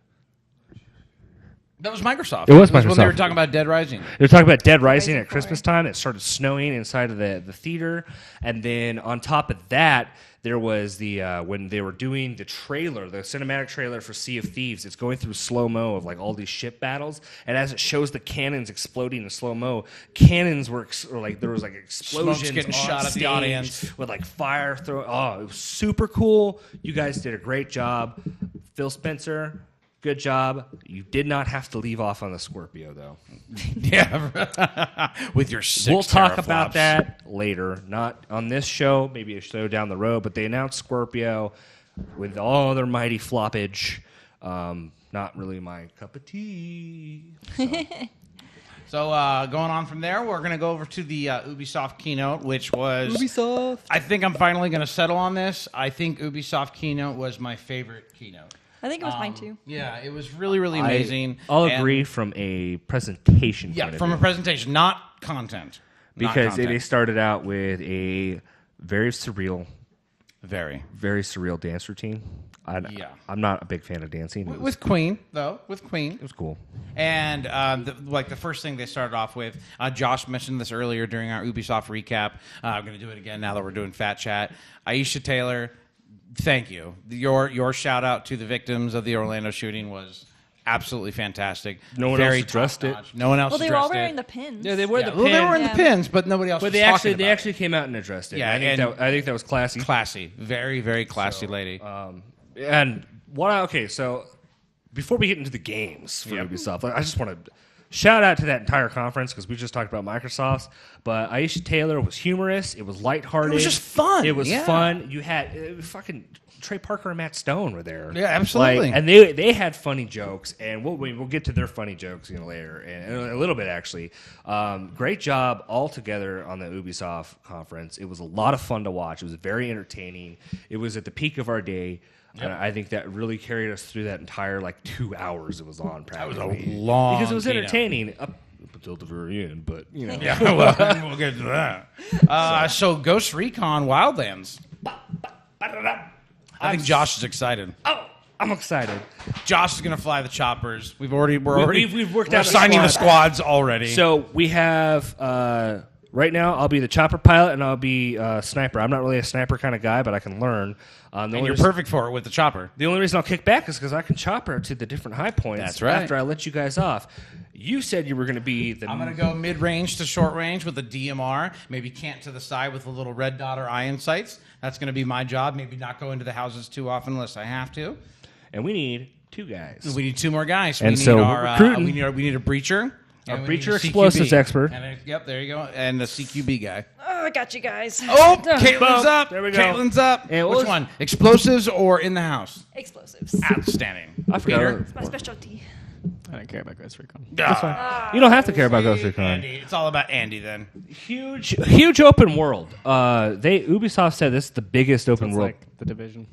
That was Microsoft. It was when they were Microsoft. talking about Dead Rising. They were talking about Dead Rising Rising at Christmas time. It started snowing inside of the theater, and then on top of that, there was the when they were doing the trailer, the cinematic trailer for Sea of Thieves. It's going through slow mo of like all these ship battles, and as it shows the cannons exploding in slow mo, cannons were like there was like explosions Smoke's getting on shot at the stage audience. with like fire throw. Oh, it was super cool. You guys did a great job, Phil Spencer. Good job. You did not have to leave off on the Scorpio, though. Yeah, with your 6 We'll talk about teraflops. that later. Not on this show, maybe a show down the road, but they announced Scorpio with all their mighty floppage. Not really my cup of tea. So going on from there, we're going to go over to the Ubisoft keynote, which was... Ubisoft. I think I'm finally going to settle on this. I think Ubisoft keynote was my favorite keynote. I think it was mine too. Yeah, it was really, really amazing. I'll And- agree from a presentation Yeah, point of from a view. presentation, not content. Not Because content. they started out with a very surreal Very. Very surreal dance routine. I'm not a big fan of dancing. With Queen, though. With Queen. It was cool. And the first thing they started off with, Josh mentioned this earlier during our Ubisoft recap. I'm going to do it again now that we're doing Phatt Chat. Aisha Taylor, thank you. Your shout out to the victims of the Orlando shooting was absolutely fantastic. No one else addressed it. No one else. Well, they addressed were all wearing it. the pins. Yeah, they were the Well, they were in the pins, but nobody else. But was they talking about actually it. came out and addressed it. Yeah, I think that was classy. Classy, very very classy lady. And so before we get into the games for Ubisoft, I just want to shout out to that entire conference because we just talked about Microsoft's. But Aisha Taylor was humorous. It was lighthearted. It was just fun. It was Yeah. fun. You had fucking Trey Parker and Matt Stone were there. Yeah, absolutely. And they had funny jokes, and we'll get to their funny jokes later, and a little bit actually. Great job all together on the Ubisoft conference. It was a lot of fun to watch. It was very entertaining. It was at the peak of our day. Yep. And I think that really carried us through that entire 2 hours it was on. Practically. That was a long because it was keynote. Entertaining up until the very end, but Yeah, well, we'll get to that. So Ghost Recon Wildlands. I think Josh is excited. Oh, I'm excited. Josh is going to fly the choppers. We've worked we're out signing the squads already. So we have right now. I'll be the chopper pilot, and I'll be sniper. I'm not really a sniper kind of guy, but I can learn. And you're perfect for it with the chopper. The only reason I'll kick back is because I can chopper to the different high points. That's right. After I let you guys off, you said you were going to be the. I'm going to go mid-range to short range with a DMR. Maybe cant to the side with a little red dot or iron sights. That's going to be my job. Maybe not go into the houses too often unless I have to. And we need 2 guys. We need 2 more guys. And we so need we're recruiting. we need a breacher. A and we breacher need a explosives CQB. expert. Yep, there you go. And the CQB guy. Oh, I got you guys. Oh, Caitlin's up. There we go. Caitlin's up. And Which one? Explosives or in the house? Explosives. Outstanding. I forgot. Peter? It's my specialty. I don't care about Ghost Recon. You don't have to care about Ghost Recon. Andy. It's all about Andy then. Huge open world. Ubisoft said this is the biggest open It's world. like The Division.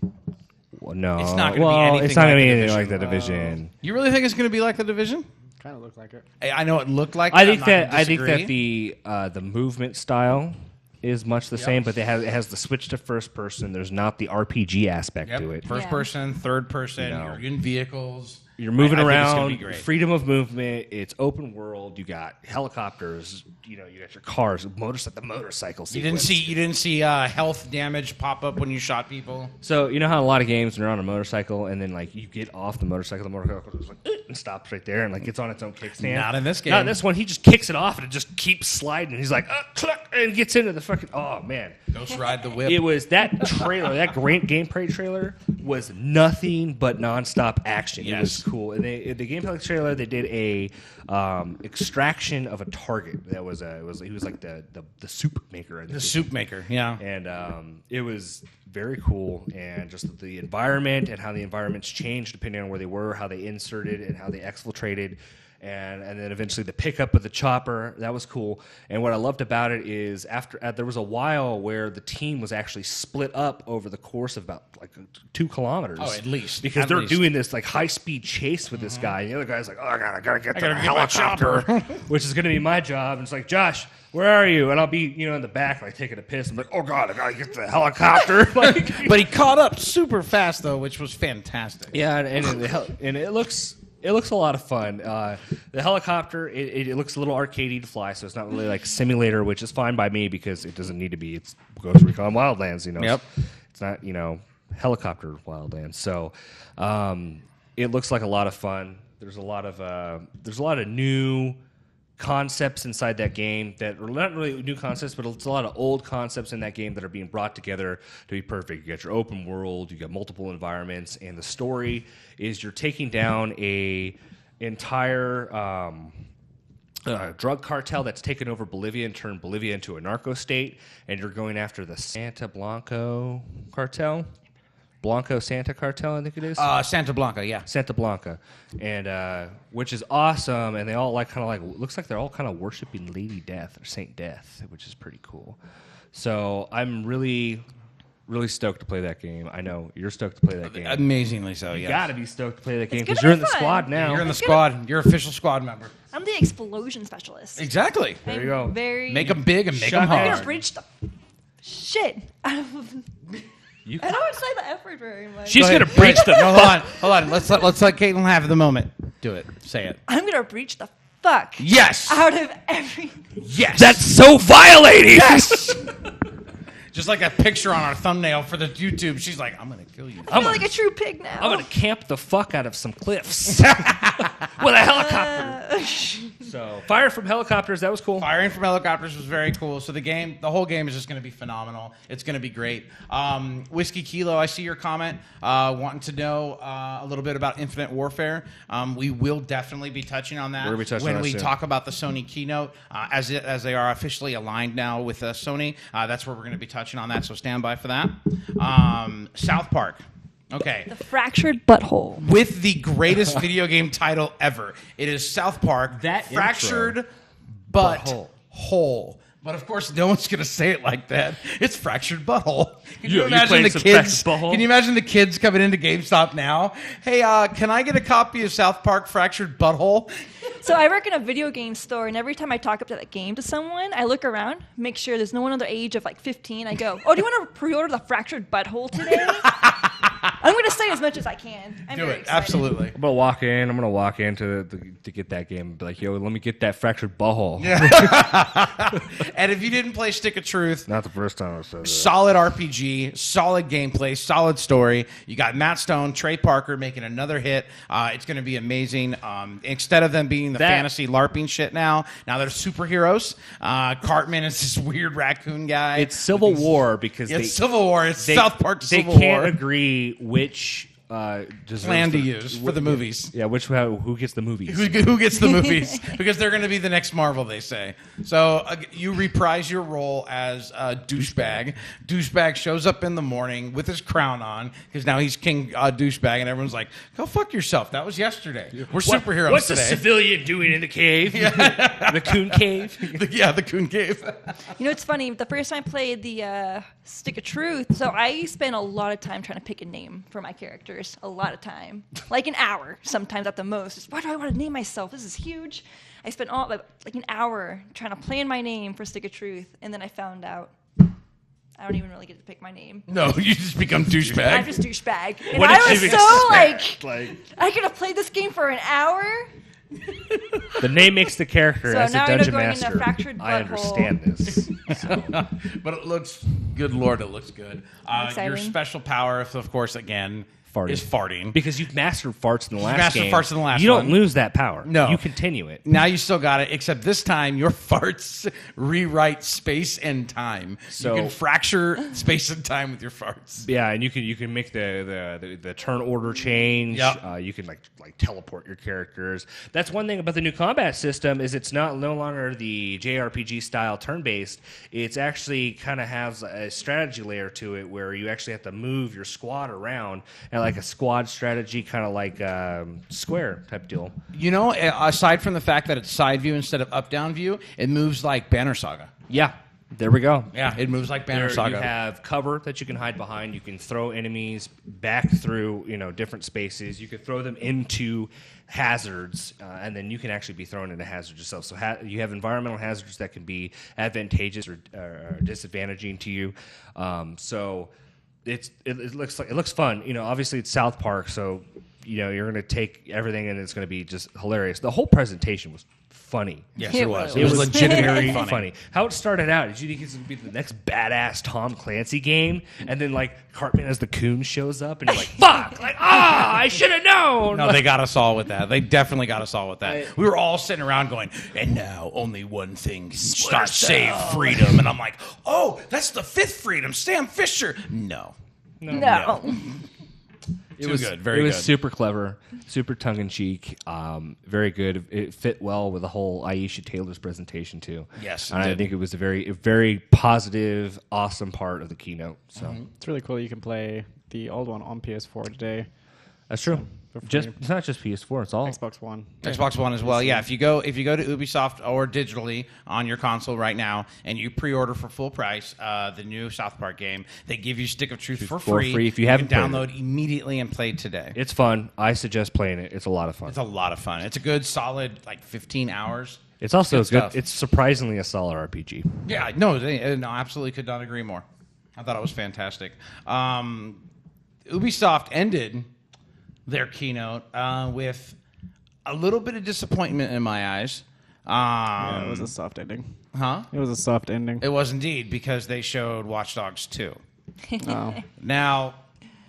Well, no, It's not gonna be anything it's not like gonna The be anything Division. like the Division. You really think it's going to be like The Division? Kind of looked like it. I know it looked like. I it. think I'm not that gonna disagree. the movement style is much the same, but it has the switch to first person. There's not the RPG aspect to it. First Yeah. person, third person. No. You're in vehicles. You're moving I think it's gonna around, be great. freedom of movement. It's open world. You got helicopters. You got your cars, the motorcycle sequence. You didn't see health damage pop up when you shot people. So you know how a lot of games when you're on a motorcycle and then you get off the motorcycle goes and stops right there and gets on its own kickstand. Not in this game. Not in this one. He just kicks it off and it just keeps sliding. He's like, cluck, and gets into the fucking. Oh man. Ghost Ride the Whip. It was that trailer, that great gameplay trailer was nothing but nonstop action. It was cool. And the gameplay trailer, they did a extraction of a target. He was like the soup maker. I think The soup maker, yeah. And it was very cool, and just the environment and how the environments changed depending on where they were, how they inserted and how they exfiltrated. And then eventually the pickup of the chopper, that was cool. And what I loved about it is after there was a while where the team was actually split up over the course of about 2 kilometers. Oh, at least. Because At they're least. doing this high speed chase with this guy. And the other guy's like, oh, I gotta get to the get my helicopter, chopper. which is gonna be my job. And it's like, Josh, where are you? And I'll be in the back taking a piss. I'm like, oh god, I gotta get to the helicopter. But he caught up super fast though, which was fantastic. Yeah, and it looks a lot of fun. The helicopter, it looks a little arcadey to fly, so it's not really like simulator, which is fine by me because it doesn't need to be. It's Ghost Recon Wildlands, Yep. It's not helicopter Wildlands. So it looks like a lot of fun. There's a lot of new concepts inside that game that are not really new concepts, but it's a lot of old concepts in that game that are being brought together to be perfect. You got your open world, you got multiple environments, and the story is you're taking down a entire drug cartel that's taken over Bolivia and turned Bolivia into a narco state, and you're going after the Santa Blanco cartel. Blanco Santa cartel, I think it is. Santa Blanca, yeah. Santa Blanca, and which is awesome, and they all looks like they're all kind of worshiping Lady Death or Saint Death, which is pretty cool. So I'm really, really stoked to play that game. I know you're stoked to play that game. Amazingly so, yeah. You gotta be stoked to play that game gonna because you're be in the fun. squad now. You're in the squad. You're official squad member. I'm the explosion specialist. Exactly. There you go. Very. Make them big and make them Shotgun. I'm gonna hard. breach the shit out of You I don't say the effort very much. She's Go ahead. gonna breach the. No, hold on. Let's let Caitlin have the moment. Do it. Say it. I'm gonna breach the fuck Yes. out of everything. Yes. That's so violating. yes. Just like a picture on our thumbnail for the YouTube. She's like, I'm gonna kill you. I feel like a true pig now. I'm gonna camp the fuck out of some cliffs with a helicopter. So fire from helicopters, that was cool. Firing from helicopters was very cool. So the whole game is just going to be phenomenal. It's going to be great. Whiskey Kilo, I see your comment, wanting to know a little bit about Infinite Warfare. We will definitely be touching on that We're gonna be touching when on we that soon. talk about the Sony keynote, as they are officially aligned now with Sony. That's where we're going to be touching on that. So stand by for that. South Park. Okay. The fractured butthole. With the greatest video game title ever. It is South Park. That Fractured intro. Butt Hole. But of course, no one's going to say it like that. It's Fractured Butthole. Can you You imagine playing the some kids? Fractured Butthole? Can you imagine the kids coming into GameStop now? Hey, can I get a copy of South Park Fractured Butthole? So I work in a video game store, and every time I talk up to that game to someone, I look around, make sure there's no one under the age of like 15. I go, "Oh, do you want to pre-order the Fractured Butthole today?" I'm going to say as much as I can. I'm Do very it. excited. Absolutely. I'm gonna walk in to get that game and be like, yo, let me get that fractured butthole. And if you didn't play Stick of Truth, Not the first time I said that. solid RPG, solid gameplay, solid story. You got Matt Stone, Trey Parker making another hit. It's going to be amazing. Instead of them being the fantasy LARPing shit now they're superheroes. Cartman is this weird raccoon guy. It's Civil War because It's Civil War. It's South Park they Civil can't War. agree which Plan to use for the movies. Yeah, who gets the movies? Who gets the movies? Because they're going to be the next Marvel, they say. So you reprise your role as a douchebag. Douchebag shows up in the morning with his crown on because now he's King Douchebag, and everyone's like, "Go fuck yourself. That was yesterday. We're superheroes What's today." a civilian doing in the cave? The coon cave? The Coon Cave. You know, it's funny. The first time I played the Stick of Truth, so I spent a lot of time trying to pick a name for my characters. A lot of time. Like an hour, sometimes at the most. Just, what do I want to name myself? This is huge. I spent all like an hour trying to plan my name for Stick of Truth, and then I found out I don't even really get to pick my name. No, you just become douchebag. I'm just douchebag. And What I did was you so expect? I could have played this game for an hour. The name makes the character. So As a now you're dungeon going in a master, fractured I butthole. understand this. But it looks good. Lord, it looks good. Your exciting. special power, of course, again, Farting. is farting. Because you've mastered farts in the last mastered game. farts in the last You don't one. lose that power. No. You continue it. Now you still got it, except this time your farts rewrite space and time. So- you can fracture space and time with your farts. Yeah, and you can make the turn order change. Yep. You can like teleport your characters. That's one thing about the new combat system is it's no longer the JRPG style turn based. It's actually kind of has a strategy layer to it where you actually have to move your squad around and like a squad strategy, kind of like Square type deal. You know, aside from the fact that it's side view instead of up down view, it moves like Banner Saga. Yeah, there we go. Yeah, it moves like Banner There Saga. you have cover that you can hide behind. You can throw enemies back through, different spaces. You can throw them into hazards, and then you can actually be thrown into hazards yourself. So you have environmental hazards that can be advantageous or disadvantaging to you. So it looks fun. Obviously it's South Park, so you're going to take everything and it's going to be just hilarious. The whole presentation was funny. Yes, It it was. was. It was legitimately Very funny. How it started out, did you think it's going to be the next badass Tom Clancy game? And then, Cartman as the coon shows up, and you're like, fuck! I should have known! No, they got us all with that. They definitely got us all with that. We were all sitting around going, and now only one thing can save freedom. And I'm like, oh, that's the fifth freedom, Sam Fisher. No. No. It was good. Very It was good. super clever, super tongue-in-cheek, very good. It fit well with the whole Aisha Taylor's presentation, too. Yes, it And I did. think it was a very positive, awesome part of the keynote. So It's really cool. You can play the old one on PS4 today. that's true. For free. It's not just PS4, it's all. Xbox One. Xbox One as well. Yeah, if you go to Ubisoft or digitally on your console right now and you pre-order for full price the new South Park game, they give you Stick of Truth for free. if you haven't can played download immediately and play today. It's fun. I suggest playing it. It's a lot of fun. It's a lot of fun. It's a good solid 15 hours. It's also good good. stuff. It's surprisingly a solid RPG. Yeah, no, absolutely could not agree more. I thought it was fantastic. Ubisoft ended their keynote with a little bit of disappointment in my eyes. Yeah, it was a soft ending. Huh? It was a soft ending. It was indeed, because they showed Watch Dogs 2. Oh. Now,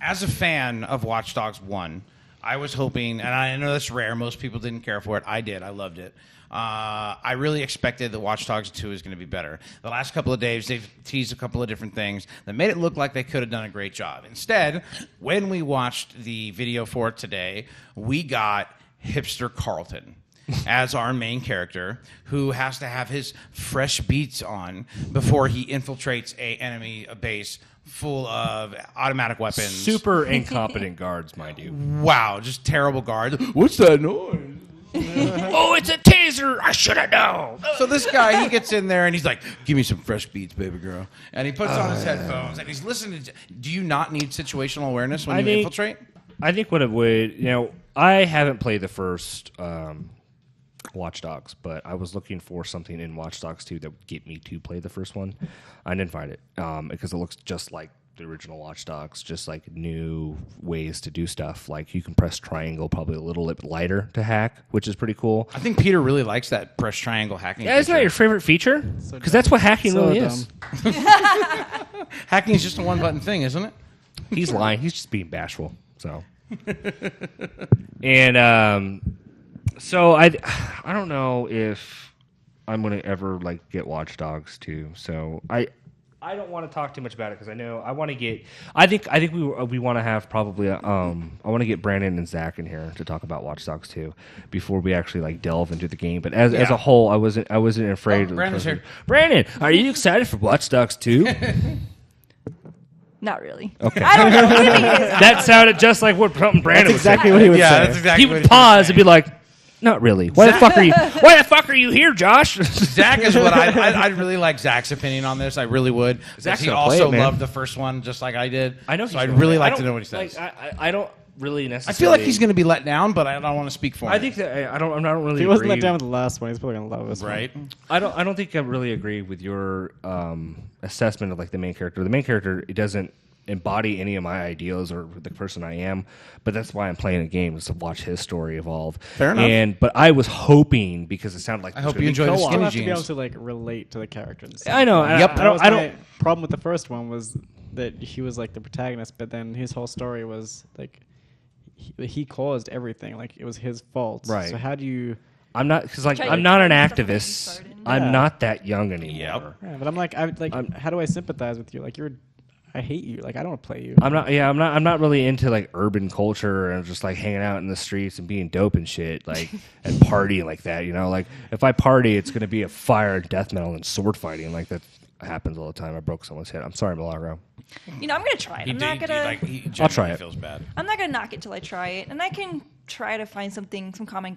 as a fan of Watch Dogs 1, I was hoping, and I know that's rare, most people didn't care for it. I did. I loved it. I really expected that Watch Dogs 2 is going to be better. The last couple of days, they've teased a couple of different things that made it look like they could have done a great job. Instead, when we watched the video for it today, we got Hipster Carlton as our main character, who has to have his fresh beats on before he infiltrates a base full of automatic weapons. Super incompetent guards, mind you. Wow, just terrible guards. What's that noise? Oh, it's a taser! I should have known. So this guy, he gets in there and he's like, "Give me some fresh beats, baby girl." And he puts on his headphones and he's listening to. Do you not need situational awareness when you infiltrate? I think what it would, I haven't played the first Watch Dogs, but I was looking for something in Watch Dogs 2 that would get me to play the first one. I didn't find it because it looks just like the original Watch Dogs, just like new ways to do stuff. Like you can press triangle, probably a little bit lighter to hack, which is pretty cool. I think Peter really likes that press triangle hacking. Yeah, isn't that your favorite feature? Because that's what hacking really is. Hacking is just a one-button thing, isn't it? He's lying. He's just being bashful. So, and so I don't know if I'm gonna ever like get Watch Dogs 2. So I don't want to talk too much about it because I know I want to get. I think we want to have probably. I want to get Brandon and Zach in here to talk about Watch Dogs 2 before we actually like delve into the game. But as a whole, I wasn't afraid. Brandon's here. Brandon, are you excited for Watch Dogs 2? Not really. Okay. I don't know. What do you mean? That sounded just like what Brandon That's was exactly saying. what he would say. That's exactly He what would was pause saying. and be like, "Not really. Why the fuck are you here, Josh?" Zach is what I'd really like Zach's opinion on this. I really would. Zach's He gonna play also it, man. loved the first one just like I did. I know. So I'd really like to know what he says. I don't really I necessarily. feel like he's going to be let down, but I don't want to speak for him. I think that I don't really. If he wasn't agree. let down with the last one, he's probably gonna love this one. right. I don't think I really agree with your assessment of like the main character. The main character, it doesn't embody any of my ideals or the person I am, but that's why I'm playing a game, is to watch his story evolve. Fair enough. But I was hoping, because it sounded like I hope you enjoyed the You skinny have to be able jeans. to like relate to the character. And stuff. I know. Yep. That was my problem with the first one was that he was like the protagonist, but then his whole story was like he caused everything. Like it was his fault. Right. So how do you? I'm not, because like Try I'm to not an stuff that you activist. started. I'm Yeah. not that young anymore. Yeah, but I'm like, how do I sympathize with you? Like I hate you. Like I don't want to play you. I'm not. Yeah, I'm not really into like urban culture and just like hanging out in the streets and being dope and shit, like and partying like that. Like if I party, it's gonna be a fire and death metal and sword fighting. Like that happens all the time. I broke someone's head. I'm sorry, Milagro. I'm gonna try it. He I'll try genuinely it. feels bad. I'm not gonna knock it till I try it, and I can try to find some common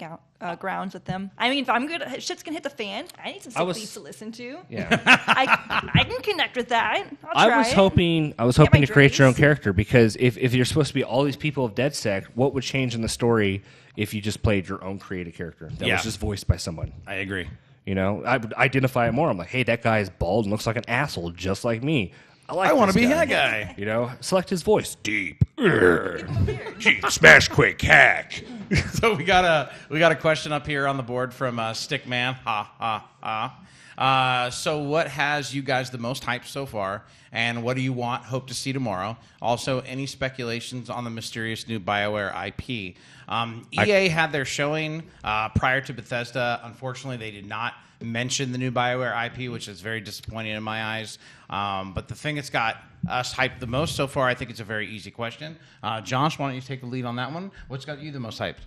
grounds with them. I mean, if I'm good, shit's gonna hit the fan. I need some sick beats to listen to. Yeah. I can connect with that. I'll try I was it. hoping my to create your own dreams. character, because if you're supposed to be all these people of DedSec, what would change in the story if you just played your own created character that Yeah. was just voiced by someone? I agree. I would identify it more. I'm like, hey, that guy is bald and looks like an asshole, just like me. I want to this be guy. that guy. Select his voice. Deep. Smash quick hack. So we got a question up here on the board from Stickman. Ha ha ha. So what has you guys the most hyped so far, and what do you hope to see tomorrow? Also, any speculations on the mysterious new BioWare IP? EA had their showing prior to Bethesda. Unfortunately, they did not mention the new BioWare IP, which is very disappointing in my eyes. But the thing that's got us hyped the most so far, I think it's a very easy question. Josh, why don't you take the lead on that one? What's got you the most hyped?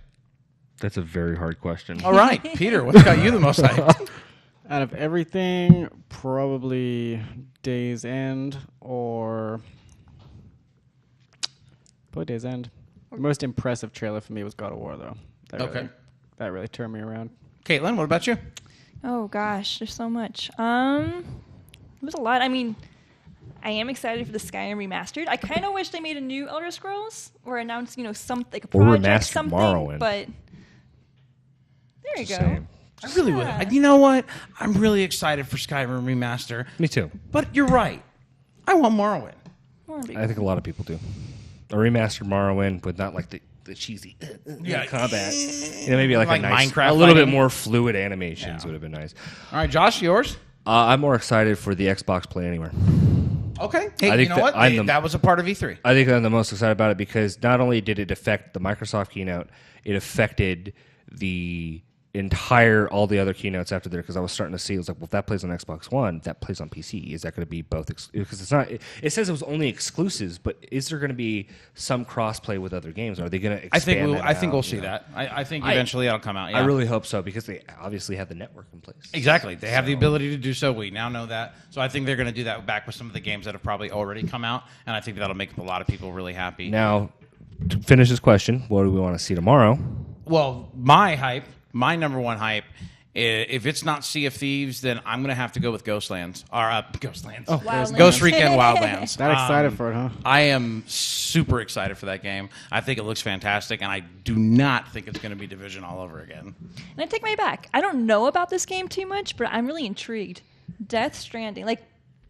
That's a very hard question. All right, Peter, what's got you the most hyped? Out of everything, probably Days End or probably Days End. The most impressive trailer for me was God of War, though. That really turned me around. Caitlin, what about you? Oh gosh, there's so much. There's a lot. I mean, I am excited for the Skyrim remastered. I kind of wish they made a new Elder Scrolls or announced, something like a project, remastered something. Morrowind. But there you go. Same. I really would. You know what? I'm really excited for Skyrim Remaster. Me too. But you're right. I want Morrowind. I think a lot of people do. A remastered Morrowind with not like the cheesy combat. Maybe like a nice, Minecraft a little bit fighting. more fluid animations would have been nice. All right, Josh, yours? I'm more excited for the Xbox Play Anywhere. Okay. Hey, I think you know that what? That was a part of E3. I think I'm the most excited about it because not only did it affect the Microsoft keynote, it affected all the other keynotes after there, because I was starting to see, it was like, well, if that plays on Xbox One, that plays on PC. Is that going to be both? Because it's not. It says it was only exclusives, but is there going to be some crossplay with other games? Are they going to expand I think we'll see that. I think eventually that'll come out. Yeah. I really hope so, because they obviously have the network in place. Exactly. They have the ability to do so. We now know that. So I think they're going to do that back with some of the games that have probably already come out, and I think that'll make a lot of people really happy. Now, to finish this question, what do we want to see tomorrow? Well, my number one hype, if it's not Sea of Thieves, then I'm going to have to go with Ghostlands. Or Ghostlands. Oh, Wildlands. Ghost Recon Wildlands. That excited for it, huh? I am super excited for that game. I think it looks fantastic, and I do not think it's going to be Division all over again. And I take my back. I don't know about this game too much, but I'm really intrigued. Death Stranding. Like,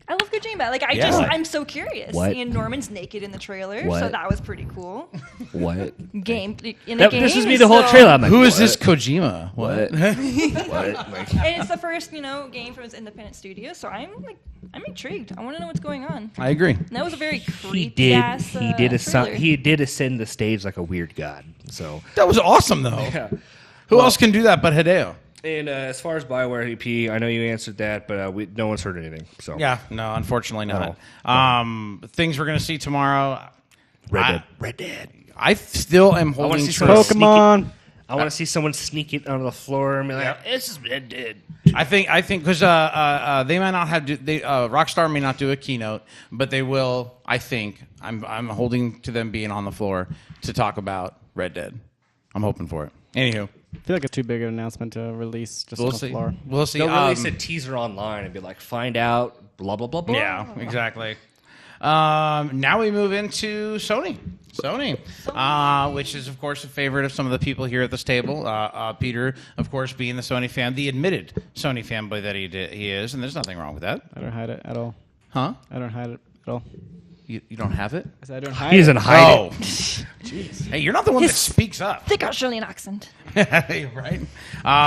I love Kojima. Like, I'm so curious. What? And Norman's naked in the trailer, so What? that was pretty cool. What? Game in the game. This was me the whole trailer. I'm like, Who is what? this Kojima? What? What? Like, And it's the first, game from his independent studio, so I'm intrigued. I want to know what's going on. I agree. And that was a very he creepy ass trailer. he did ascend the stage like a weird god. So That was awesome, though. Who else can do that but Hideo? and as far as BioWare EP, I know you answered that, but no one's heard anything. So Yeah, no, unfortunately not. No. Things we're going to see tomorrow. Red Dead. I still am wanna holding see true. some Pokemon. I want to see someone sneak it onto the floor and be like, Yep. "This is Red Dead." I think because they might not have Rockstar may not do a keynote, but they will. I think I'm holding to them being on the floor to talk about Red Dead. I'm hoping for it. Anywho, I feel like it's too big of an announcement to release just on the floor. We'll see. They'll release a teaser online and be like, "Find out." Blah blah blah blah. Yeah, exactly. Now we move into Sony. Which is, of course, a favorite of some of the people here at this table. Peter, of course, being the Sony fan, the admitted Sony fanboy that he is, and there's nothing wrong with that. I don't hide it at all. Huh? I don't hide it at all. You don't have it? I said I don't hide He doesn't it. hide it. Jeez. Hey, you're not the one that speaks up. Thick Australian accent. Right?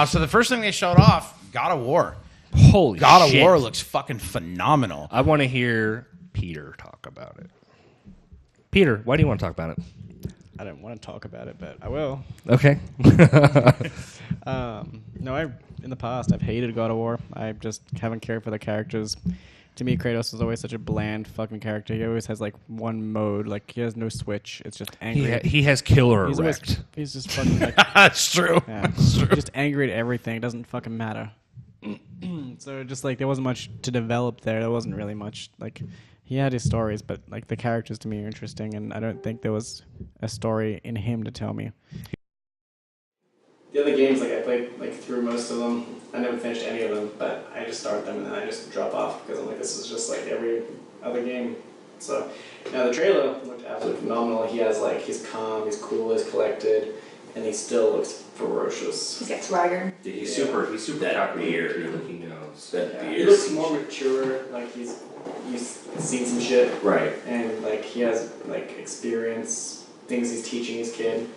So the first thing they showed off, God of War. Holy God shit. of War looks fucking phenomenal. I want to hear Peter talk about it. Peter, why do you want to talk about it? I don't want to talk about it, but I will. Okay. No, in the past I've hated God of War. I just haven't cared for the characters. To me, Kratos is always such a bland fucking character. He always has like one mode. Like he has no switch. It's just angry. he has killer he's, erect. he's just fucking like That's true. yeah, just angry at everything. It doesn't fucking matter. So just like there wasn't much to develop there. There wasn't really much like he had his stories, but like the characters to me are interesting, and I don't think there was a story in him to tell me. The other games, like I played like through most of them. I never finished any of them, but I just start them and then I just drop off because I'm like, this is just like every other game. So now the trailer looked absolutely phenomenal. He has like, he's calm, he's cool, he's collected, and he still looks ferocious. He's got swagger. He's super that calculated beard. too. He knows. That Yeah, beard. he looks more mature, like he's seen some shit, Right. and like he has like experience, things he's teaching his kid.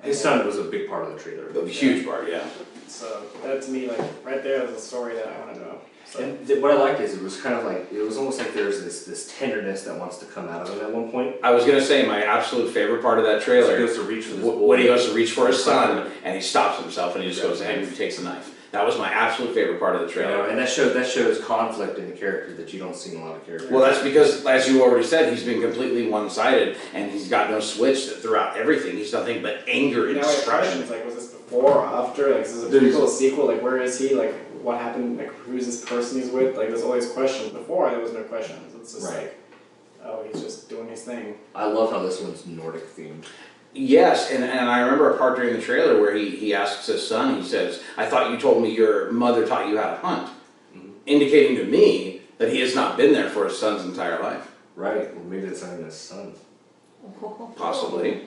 His son was a big part of the trailer. The huge part, yeah. So that to me, like right there is a story that I want to know. So. And what I liked is it was kind of like, it was almost like there's this tenderness that wants to come out of him at one point. I was gonna say my absolute favorite part of that trailer He goes to reach for this when he goes to reach for his son and he stops himself and he just goes ahead and he takes a knife. That was my absolute favorite part of the You trailer. know, and that shows conflict in the character that you don't see in a lot of characters. Well, that's because, as you already said, he's been completely one-sided and he's got no switch throughout everything. He's nothing but anger and You know, like destruction. questions like, was this before or after? Like, is this a prequel, a sequel? Like, where is he? Like, what happened? Like, who's this person he's with? Like, there's all these questions. Before, there was no questions. It's just Right. like, oh, he's just doing his thing. I love how this one's Nordic themed. Yes, and I remember a part during the trailer where he asks his son, he says, I thought you told me your mother taught you how to hunt, indicating to me that he has not been there for his son's entire life. Right, well maybe it's not even his son. Possibly.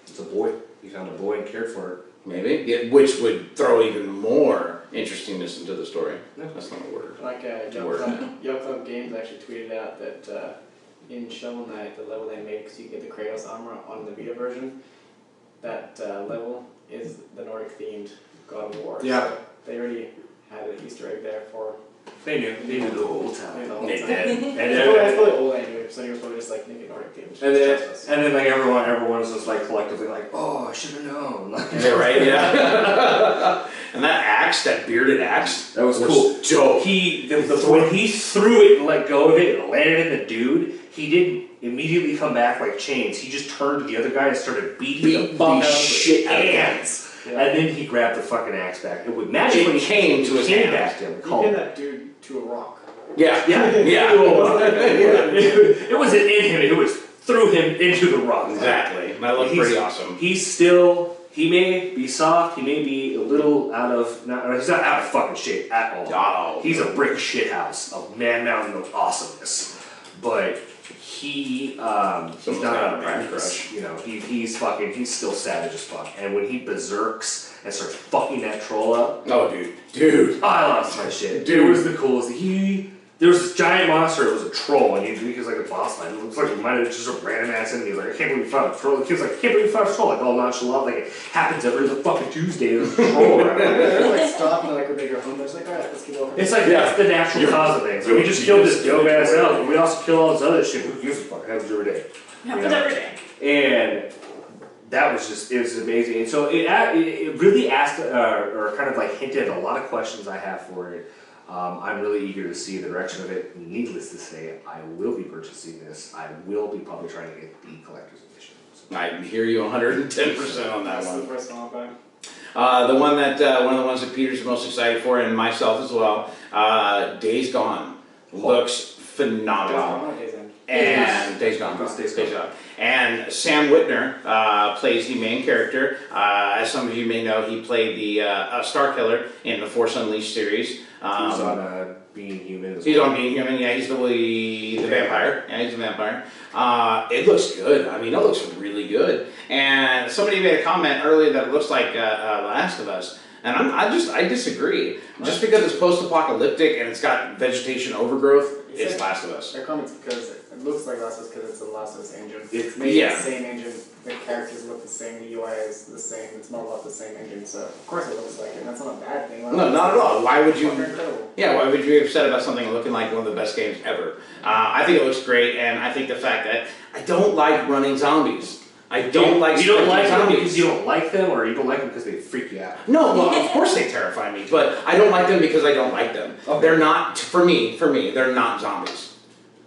It's a boy. He found a boy and cared for it. Maybe. Yeah, which would throw even more interestingness into the story. That's not a word. Like Yacht Club Games actually tweeted out that in Shovel Knight, the level they made because you get the Kratos armor on the Vita version, that level is the Nordic themed God of War. Yeah. So they already had an Easter egg there for. They knew the whole time. They knew the whole They time. did. That's probably old anyway, so he was probably just like, make it Nordic themed. And then like everyone's just like collectively like, oh, I should have known. Yeah, right, yeah. And that axe, that bearded axe, That was cool. Dope. When he threw it and let go of it and landed in the dude, he didn't immediately come back like chains. He just turned to the other guy and started beating the shit out of him. Yeah. And then he grabbed the fucking axe back. It would magically came to his hand. back to him. He pinned that dude to a rock. Yeah. Yeah. It wasn't in him, it was threw him into the rock. Exactly. That looked pretty awesome. He may be soft, he may be a little he's not out of fucking shape at all. No. He's a brick shithouse of man mountain of awesomeness. But he's not out of practice. You know, he's still savage as fuck. And when he berserks and starts fucking that troll up, Oh, dude. I lost my shit. Dude, it was the coolest. There was this giant monster, it was a troll, and he was like a boss fight. It looks like he might have just a random ass enemy. He's like, I can't believe you found a troll. The kid's like, I can't believe you found a troll. Like, all nonchalant, like it happens every other fucking Tuesday, there's a troll around. They're like stopping like when they go home, they're just like, alright, let's get over It's like, that's the natural cause of things. So we just killed this dope ass elf, but we also killed all this other shit. Who gives a fuck? Happens every day. Happens every day. And that was just, it was amazing. And so it really asked, or kind of like hinted at a lot of questions I have for it. I'm really eager to see the direction of it. Needless to say, I will be purchasing this. I will be probably trying to get the collector's edition. So. I hear you 110% on that That's the one. first one I'll buy. One of the ones that Peter's most excited for, and myself as well, Days Gone. Looks phenomenal. And Days Gone. And Sam Whitner plays the main character. As some of you may know, he played the Star Killer in the Force Unleashed series. He's on Being Human as He's well. on Being Human, yeah, he's the vampire. Yeah, he's a vampire. It looks good. I mean, it looks really good. And somebody made a comment earlier that it looks like Last of Us. And I disagree. Just because it's post-apocalyptic and it's got vegetation overgrowth, it's Last of Us. Their comments because it looks like Last of Us because it's the Last of Us engine. It's made the same engine. The characters look the same. The UI is the same. It's modeled off the same engine. So of course it looks like it. And that's not a bad thing. No, not at all. Why would you? Fucking incredible. Yeah, why would you be upset about something looking like one of the best games ever? I think it looks great, and I think the fact that I don't like running zombies. I don't like. You don't like them zombies because you don't like them, or you don't like them because they freak you out. No, well, of course they terrify me, but I don't like them because I don't like them. Okay. They're not for me. They're not zombies.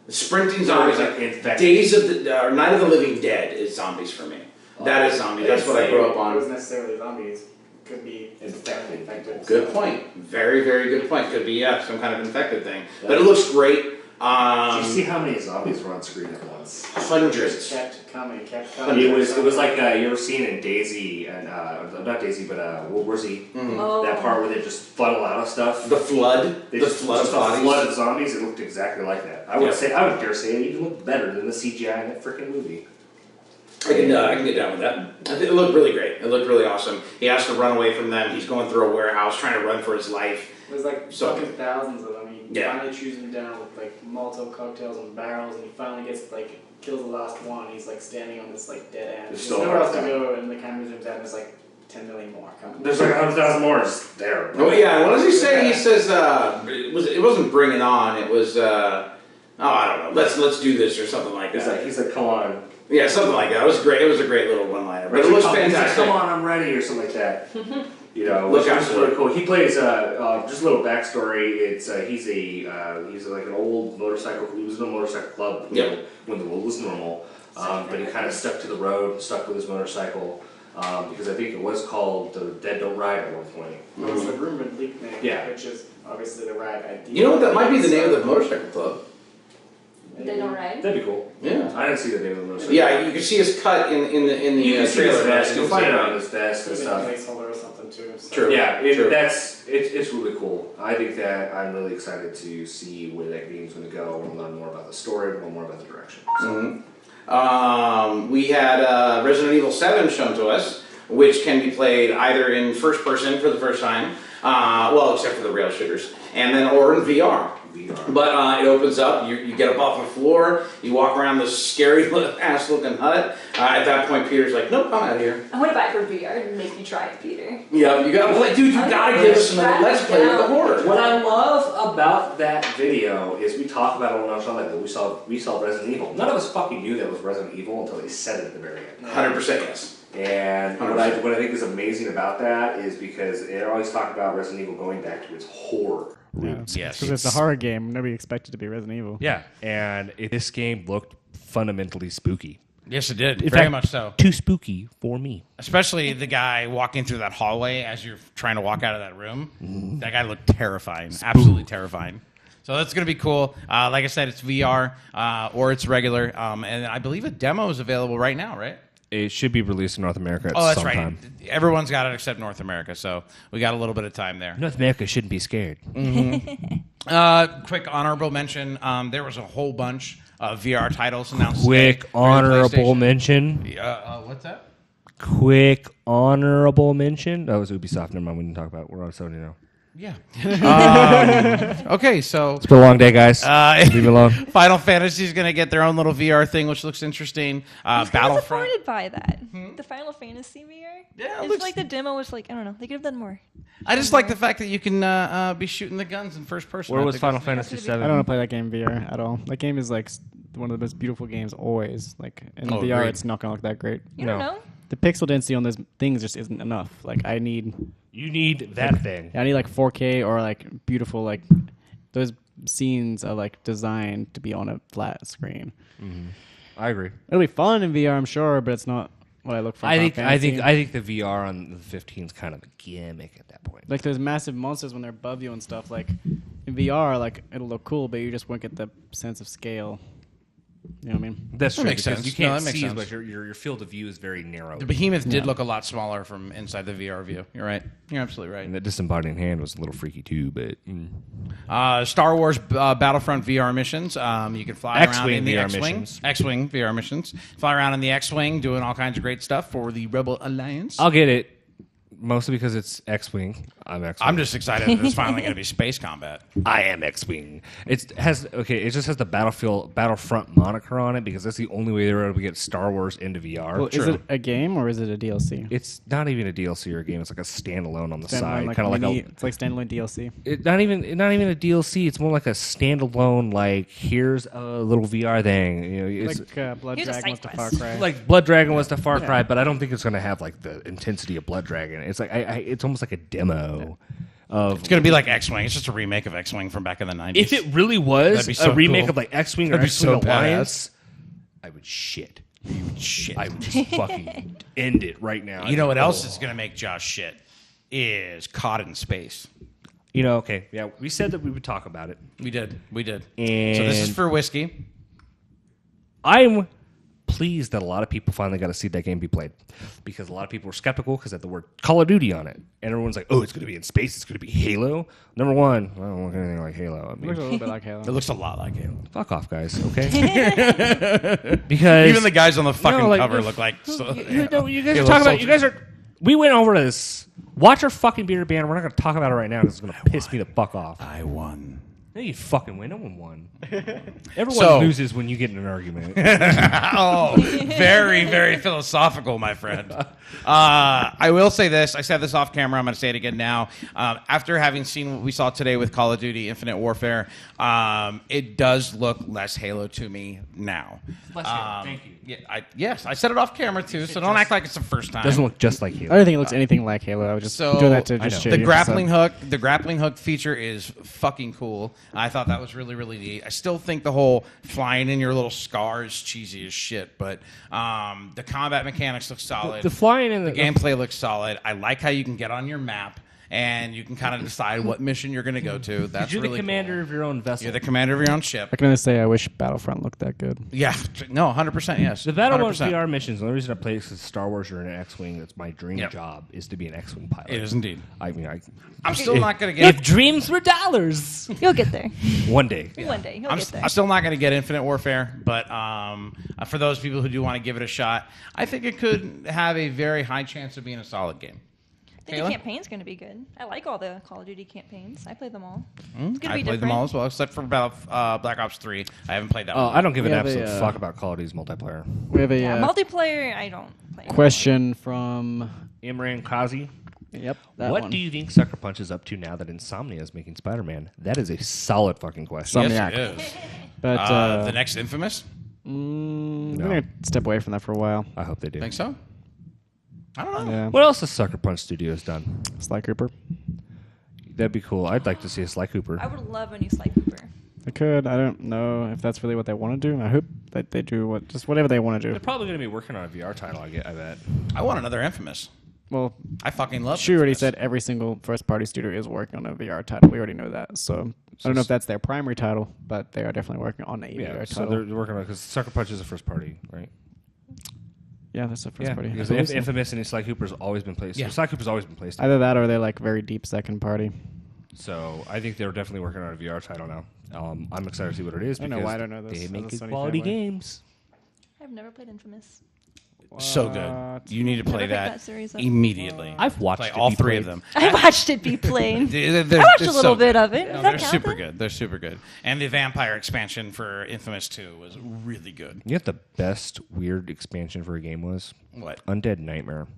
Sprinting zombies, like infected. Days of the Night of the Living Dead is zombies for me. That is zombies. That's what I grew up It on. wasn't necessarily zombies. It could be infected. Good point. Very, very good point. Could be some kind of infected thing. But it looks great. Did you see how many zombies were on screen at once? Hundreds. Kept coming. It was like you ever seen in Daisy and not Daisy but World War Z, that part where they just funnel out of stuff. The flood. They The just flood of bodies. flood of zombies. It looked exactly like that. I would dare say it even looked better than the CGI in that freaking movie. I can get down with that. I think it looked really great. It looked really awesome. He has to run away from them. He's going through a warehouse trying to run for his life. There's like fucking thousands of them. He Yeah. finally chews them down with like Molotov cocktails and barrels, and he finally gets like kills the last one. He's like standing on this like dead end. There's nowhere else to go, and the camera zooms out, and there's like 10 million more coming. There's like 100,000 more just there. Oh yeah, what does he say? He says it wasn't Bring It On. It was I don't know. Let's do this or something like that. He's like, come on. Yeah, something like that. It was great. It was a great little one-liner. But it looks fantastic. Come on, I'm ready, or something like that. You know, Look which out is for really it. cool. He plays just a little backstory. It's he's like an old motorcycle. He was in a motorcycle club when the world was normal, but he kind of stuck to the road, stuck with his motorcycle. Because I think it was called the Dead Don't Ride at one point. Well, it's the rumored leak name, Yeah. which is obviously the right idea. You know what? That might be the name of the motorcycle club. They don't ride. That'd be cool. Yeah. I didn't see the name of the motorcycle. Yeah, you can see his cut in the You can see his trailer. vest. You'll find it on his vest and Could be a stuff. placeholder or something too. So. True. Yeah, True. it's really cool. I think that I'm really excited to see where that game's going to go. I want to learn more about the story, learn more about the direction. So. We had Resident Evil 7 shown to us, which can be played either in first person for the first time, Well, except for the rail shooters. And then, or in VR. But it opens up, you get up off the floor, you walk around this scary ass looking hut. At that point, Peter's like, nope, I'm out of here. I want to buy it for VR and make you try it, Peter. Yeah, you got, dude, you gotta give us another let's play with the horror. What I love about that video is we talked about it on our show, like we saw Resident Evil. None of us fucking knew that was Resident Evil until they said it at the very end. 100% yes. And what I think is amazing about that is because it always talked about Resident Evil going back to its horror roots. Yes. Because it's a horror game. Nobody expected to be Resident Evil. Yeah, and this game looked fundamentally spooky. Yes, it did. In Very fact, much so. Too spooky for me. Especially the guy walking through that hallway as you're trying to walk out of that room. That guy looked terrifying. Absolutely terrifying. So that's going to be cool. Like I said, it's VR or it's regular. And I believe a demo is available right now, right? It should be released in North America at that's some time. right. Everyone's got it except North America, so we got a little bit of time there. North America shouldn't be scared. Quick honorable mention. There was a whole bunch of VR titles announced. Quick honorable mention. What's that? Quick honorable mention. That was Ubisoft. Never mind. We didn't talk about it. We're on Sony now. Yeah. Okay, so It's been a long day, guys. Leave me alone. Final Fantasy's going to get their own little VR thing, which looks interesting. I was Battlefront. disappointed by that. The Final Fantasy VR. Yeah, it it's looks- like the demo was like, I don't know. They could have done more. I just like the fact that you can be shooting the guns in first person. Where I was think Final that's- Fantasy I don't VII? want to play that game VR at all. That game is like one of the most beautiful games always. Like in Oh, VR, agreed. it's not going to look that great. You don't No. know? The pixel density on those things just isn't enough. Like I need You need that thing. like 4K or like beautiful like those scenes are like designed to be on a flat screen. I agree. It'll be fun in VR, I'm sure, but it's not what I look for. in Final Fantasy. I think the VR on the 15 is kind of a gimmick at that point. Like those massive monsters when they're above you and stuff. Like in VR, like it'll look cool, but you just won't get the sense of scale. You know what I mean? That's true. makes because sense. You can't No, that makes see as sense. much. Your field of view is very narrow. The Behemoth did look a lot smaller from inside the VR view. You're right. You're absolutely right. And the disembodied hand was a little freaky too, but Star Wars Battlefront VR missions. You can fly around X-Wing in the VR X-Wing. missions. X-Wing VR missions. Fly around in the X-Wing, doing all kinds of great stuff for the Rebel Alliance. I'll get it. Mostly because it's X-Wing. I'm X-Wing. I'm just excited that it's finally going to be space combat. I am X-Wing. It just has the Battlefront moniker on it because that's the only way they were able to get Star Wars into VR. Well, is it a game or is it a DLC? It's not even a DLC or a game. It's like a standalone on the side, like kind of like mini- a. it's like standalone DLC. Not even a DLC. It's more like a standalone. Like here's a little VR thing. You know, it's Like Blood Here's a Dragon was side to Far quest. Cry. like Blood Dragon was to Far Cry, but I don't think it's going to have like the intensity of Blood Dragon. It's like it's almost like a demo of. It's going to be like X-Wing. It's just a remake of X-Wing from back in the 90s. If it really was That'd be so a remake cool. of like X-Wing or That'd be X-Wing so Alliance, I would shit. shit. I would just fucking end it right now. You know what else is going to make Josh shit? Is Caught in Space. You know, okay, yeah, we said that we would talk about it. We did. And So this is for whiskey. I'm pleased that a lot of people finally got to see that game be played because a lot of people were skeptical because it had the word Call of Duty on it, and everyone's like, "Oh, it's going to be in space. It's going to be Halo." Number one, I don't look anything like Halo. I It mean, looks a little bit like It Halo. looks a lot like Halo. fuck off, guys. Okay, because Even the guys on the fucking No, like, cover if- look like. you guys Halo are talking about. soldiers. You guys are. We went over this. Watch our fucking beer band. We're not going to talk about it right now because it's going to piss me the fuck off. I won. No, you fucking win. No one won. Everyone So- loses when you get in an argument. Oh, very, very philosophical, my friend. I will say this. I said this off camera. I'm going to say it again now. After having seen what we saw today with Call of Duty Infinite Warfare, it does look less Halo to me now. Less Halo, thank you. Yeah, yes, I said it off camera too, so don't act like it's the first time. Doesn't look just like I Halo. don't think it looks anything like Halo. I was just So doing that to I just know. cheer the you grappling up. hook feature is fucking cool. I thought that was really, really neat. I still think the whole flying in your little scar is cheesy as shit, but the combat mechanics look solid. The flying in The gameplay looks solid. I like how you can get on your map and you can kind of decide what mission you're going to go to. That's You're really the commander cool. of your own vessel. You're the commander of your own ship. I can only say I wish Battlefront looked that good. Yeah, no, 100% yes. The Battlefront 100%. VR missions. The only reason I play is 'cause Star Wars or an X-wing. That's my dream Yep. job is to be an X-wing pilot. It is indeed. I mean, I'm still not going to get. if dreams were dollars, You'll get there. one day. One day. You'll I'm get there. still not going to get Infinite Warfare, but for those people who do want to give it a shot, I think it could have a very high chance of being a solid game. I think Kayla? the campaign's going to be good. I like all the Call of Duty campaigns. I play them all. It's I going to be played different. them all as well, except for Black Ops 3. I haven't played that Oh, one. I don't give We an have a, absolute fuck about Call of Duty's multiplayer. We have a Yeah, multiplayer, I don't play. question from. Imran Kazi. Yep. What one. do you think Sucker Punch is up to now that Insomnia is making Spider-Man? That is a solid fucking question. Yes, Insomniac. it is. But The next Infamous? I'm No. gonna step away from that for a while. I hope they do. Think so? I don't know. Yeah. What else has Sucker Punch Studios done? Sly Cooper. That'd be cool. I'd like to see a Sly Cooper. I would love a new Sly Cooper. They could. I don't know if that's really what they want to do. I hope that they do whatever they want to They're do. probably going to be working on a VR title. I bet. I want another Infamous. Well, I fucking love she already Infamous. said every single first-party studio is working on a VR title. We already know that. So I don't know if that's their primary title, but they are definitely working on a Yeah. VR So title. they're working on because Sucker Punch is a first party, right? Yeah, that's the first party. Because I believe so. Infamous and Sly Cooper's always been placed. Yeah. Sly Cooper's always been placed. Either that or they're like very deep second party. So I think they're definitely working on a VR title now. I'm excited to see what it is. I don't know because why I don't know this They as make a good Sony quality family. games. I've never played Infamous. So good. What? You need to play Never picked that that series up. immediately. I've watched Play it all be three played. of them. I watched it be played. They're I watched a just little so bit good. of it. No, Does they're that count super then? good. They're super good. And the vampire expansion for Infamous 2 was really good. You know what the best weird expansion for a game was? What? Undead Nightmare.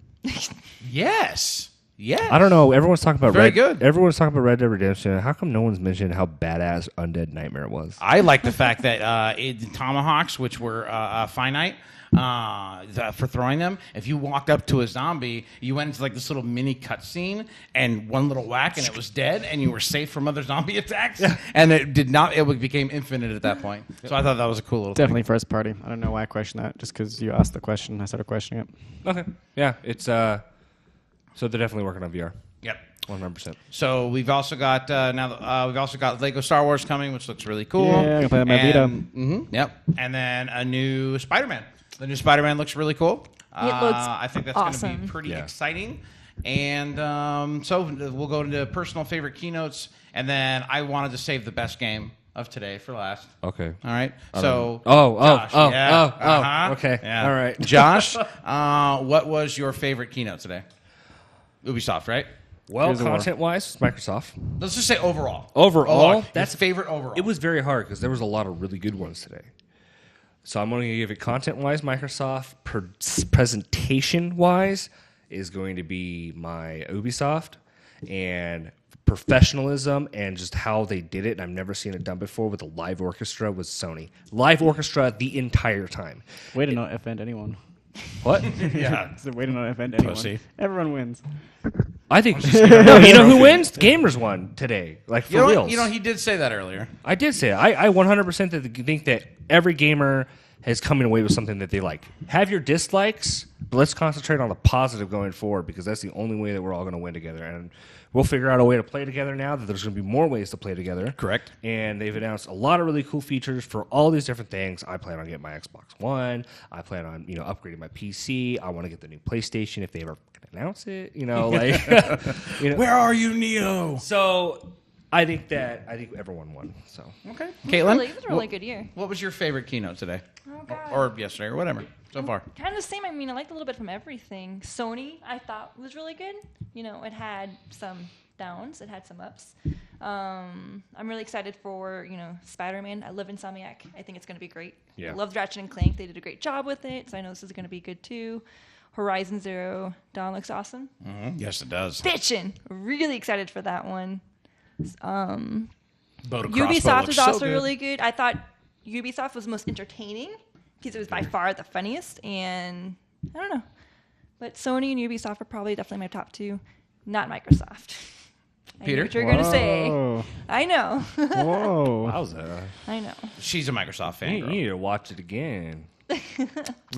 Yes. Yes. I don't know. Everyone's talking about Very good. Everyone's talking about Red Dead Redemption. How come no one's mentioned how badass Undead Nightmare was? I like the fact that tomahawks, which were finite for throwing them, if you walked up to a zombie, you went into like this little mini cutscene and one little whack and it was dead and you were safe from other zombie attacks. And it did not, it became infinite at that point. So I thought that was a cool little Definitely first party. I don't know why I questioned that. Just because you asked the question, I started questioning it. Okay. Yeah, it's so they're definitely working on VR. thing. Yep. 100%. So we've also got we've also got Lego Star Wars coming, which looks really cool. Yeah, I can play that on my Vita. Yep. And then a new Spider-Man. The new Spider-Man looks really cool. looks I think that's going to awesome. be pretty Yeah. exciting. And so we'll go into personal favorite keynotes, and then I wanted to save the best game of today for last. Okay. All right. So Josh, Josh, yeah, okay. yeah. All right. Josh, what was your favorite keynote today? Ubisoft, right? Well, Here's the war. content-wise, Microsoft. Let's just say overall. Overall, that's that's favorite overall. It was very hard because there was a lot of really good ones today. So I'm going to give it content-wise, Microsoft. Presentation-wise is going to be my Ubisoft. And professionalism and just how they did it, and I've never seen it done before with a live orchestra, was Sony. Live orchestra the entire time. Way to not offend anyone. What? yeah. It's a way to not offend anyone. Pussy. Everyone wins. I think no, you know who wins? Gamers won today. Like, for reals. He did say that earlier. I did say it. I 100% think that every gamer is coming away with something that they like. Have your dislikes, but let's concentrate on the positive going forward because that's the only way that we're all going to win together. And we'll figure out a way to play together now that there's going to be more ways to play together. Correct. And they've announced a lot of really cool features for all these different things. I plan on getting my Xbox One. I plan on, upgrading my PC. I want to get the new PlayStation if they ever announce it. Where are you, Neo? So I think everyone won. So Okay. It Caitlin, was a really good year. what was your favorite keynote today? Oh, God. Or yesterday, or whatever, so far? Kind of the same. I mean, I liked a little bit from everything. Sony, I thought was really good. It had some downs, it had some ups. I'm really excited for Spider-Man. I love Insomniac. I think it's going to be great. Yeah. I loved Ratchet and Clank. They did a great job with it, so I know this is going to be good too. Horizon Zero Dawn looks awesome. Yes, it does. Bitchin', really excited for that one. Boat Ubisoft was also really good. I thought Ubisoft was most entertaining because it was by far the funniest, and I don't know. But Sony and Ubisoft are probably definitely my top two, not Microsoft. I Peter? knew what you're going to say. Whoa. I know. Whoa. wowza. I know. She's a Microsoft fan. You Girl. need to watch it again.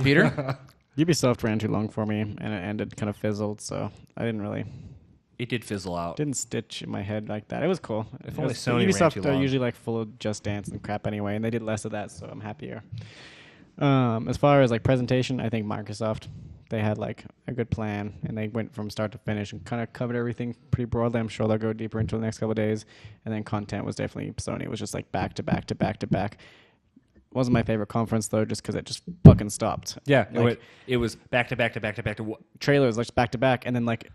Peter? Ubisoft ran too long for me, and it ended kind of fizzled, so I It did fizzle out. didn't stitch in my head like that. It was cool. If It only was- Sony ran Ubisoft too are long. usually like full of Just Dance and crap anyway, and they did less of that, so I'm happier. As far as like presentation, I think Microsoft, they had like a good plan, and they went from start to finish and kind of covered everything pretty broadly. I'm sure they'll go deeper into the next couple of days. And then content was definitely Sony. It was just like back to back to back to back. Wasn't my favorite conference though, just because it just fucking stopped. Yeah, Like, it was back to back to back to back to. trailers like back to back, and then like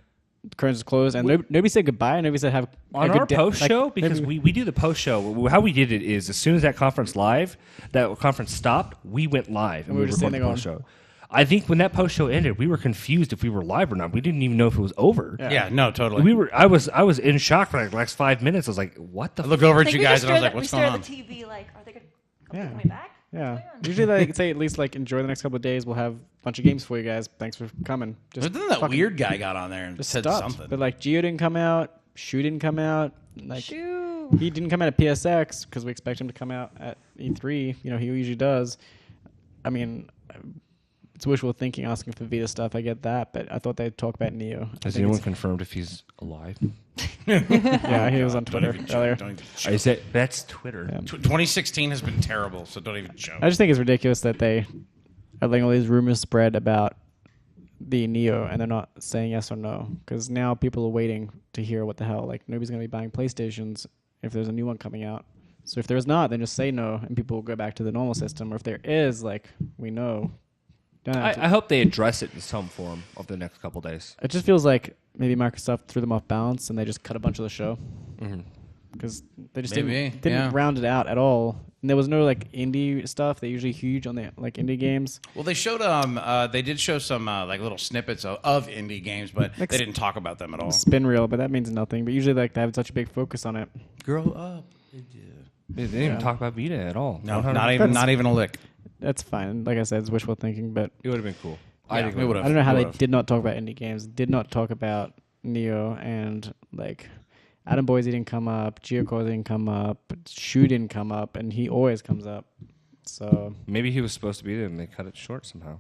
curtains closed, and nobody said goodbye. Nobody said have on a good our post show because we do the post show. How we did it is as soon as that conference stopped, we went live and we were just recorded the sitting post show. I think when that post show ended, we were confused if we were live or not. We didn't even know if it was over. Yeah, no, totally. I was in shock for like the last 5 minutes. I was like, "What the?" I look over at Like, you we guys just and I was stare like, at- "What's we going stare on?" at the TV like, are they Yeah. coming back? Yeah. Usually they say at least like enjoy the next couple of days. We'll have a bunch of games for you guys. Thanks for coming. But then that fucking- weird guy got on there and just said stopped. something. But like Geo didn't come out. Shu didn't come out. Like Shoo. he didn't come out at PSX because we expect him to come out at E3. You know, he usually does. I mean, it's wishful thinking asking for Vita stuff. I get that, but I thought they'd talk about Neo. Has anyone confirmed if he's alive? Yeah, he was on Don't Twitter even joke, earlier. don't even joke. Is that that's Twitter? Yeah. 2016 has been terrible, so don't even joke. I just think it's ridiculous that they are letting all these rumors spread about the Neo and they're not saying yes or no. Because now people are waiting to hear what the hell. Like, nobody's going to be buying PlayStations if there's a new one coming out. So if there's not, then just say no and people will go back to the normal system. Or if there is, like, we know. Don't have to- I hope they address it in some form over the next couple days. It just feels like maybe Microsoft threw them off balance and they just cut a bunch of the show. Mm-hmm. Because they just Maybe, didn't yeah. round it out at all. And there was no like indie stuff. They're usually huge on the like indie games. Well, they showed they did show some like little snippets of indie games, but Like they didn't talk about them at all. Spin reel, but that means nothing. But usually like they have such a big focus on it. Grow up. They didn't even talk about Vita at all. No, 100%. not even a lick. That's fine. Like I said, it's wishful thinking. But It would have been cool. Yeah, I think we would've. I don't know how they would've. did not talk about indie games. Did not talk about Neo and like Adam Boise didn't come up. Giacomo didn't come up. Shu didn't come up, and he always comes up. So Maybe he was supposed to be there and they cut it short somehow.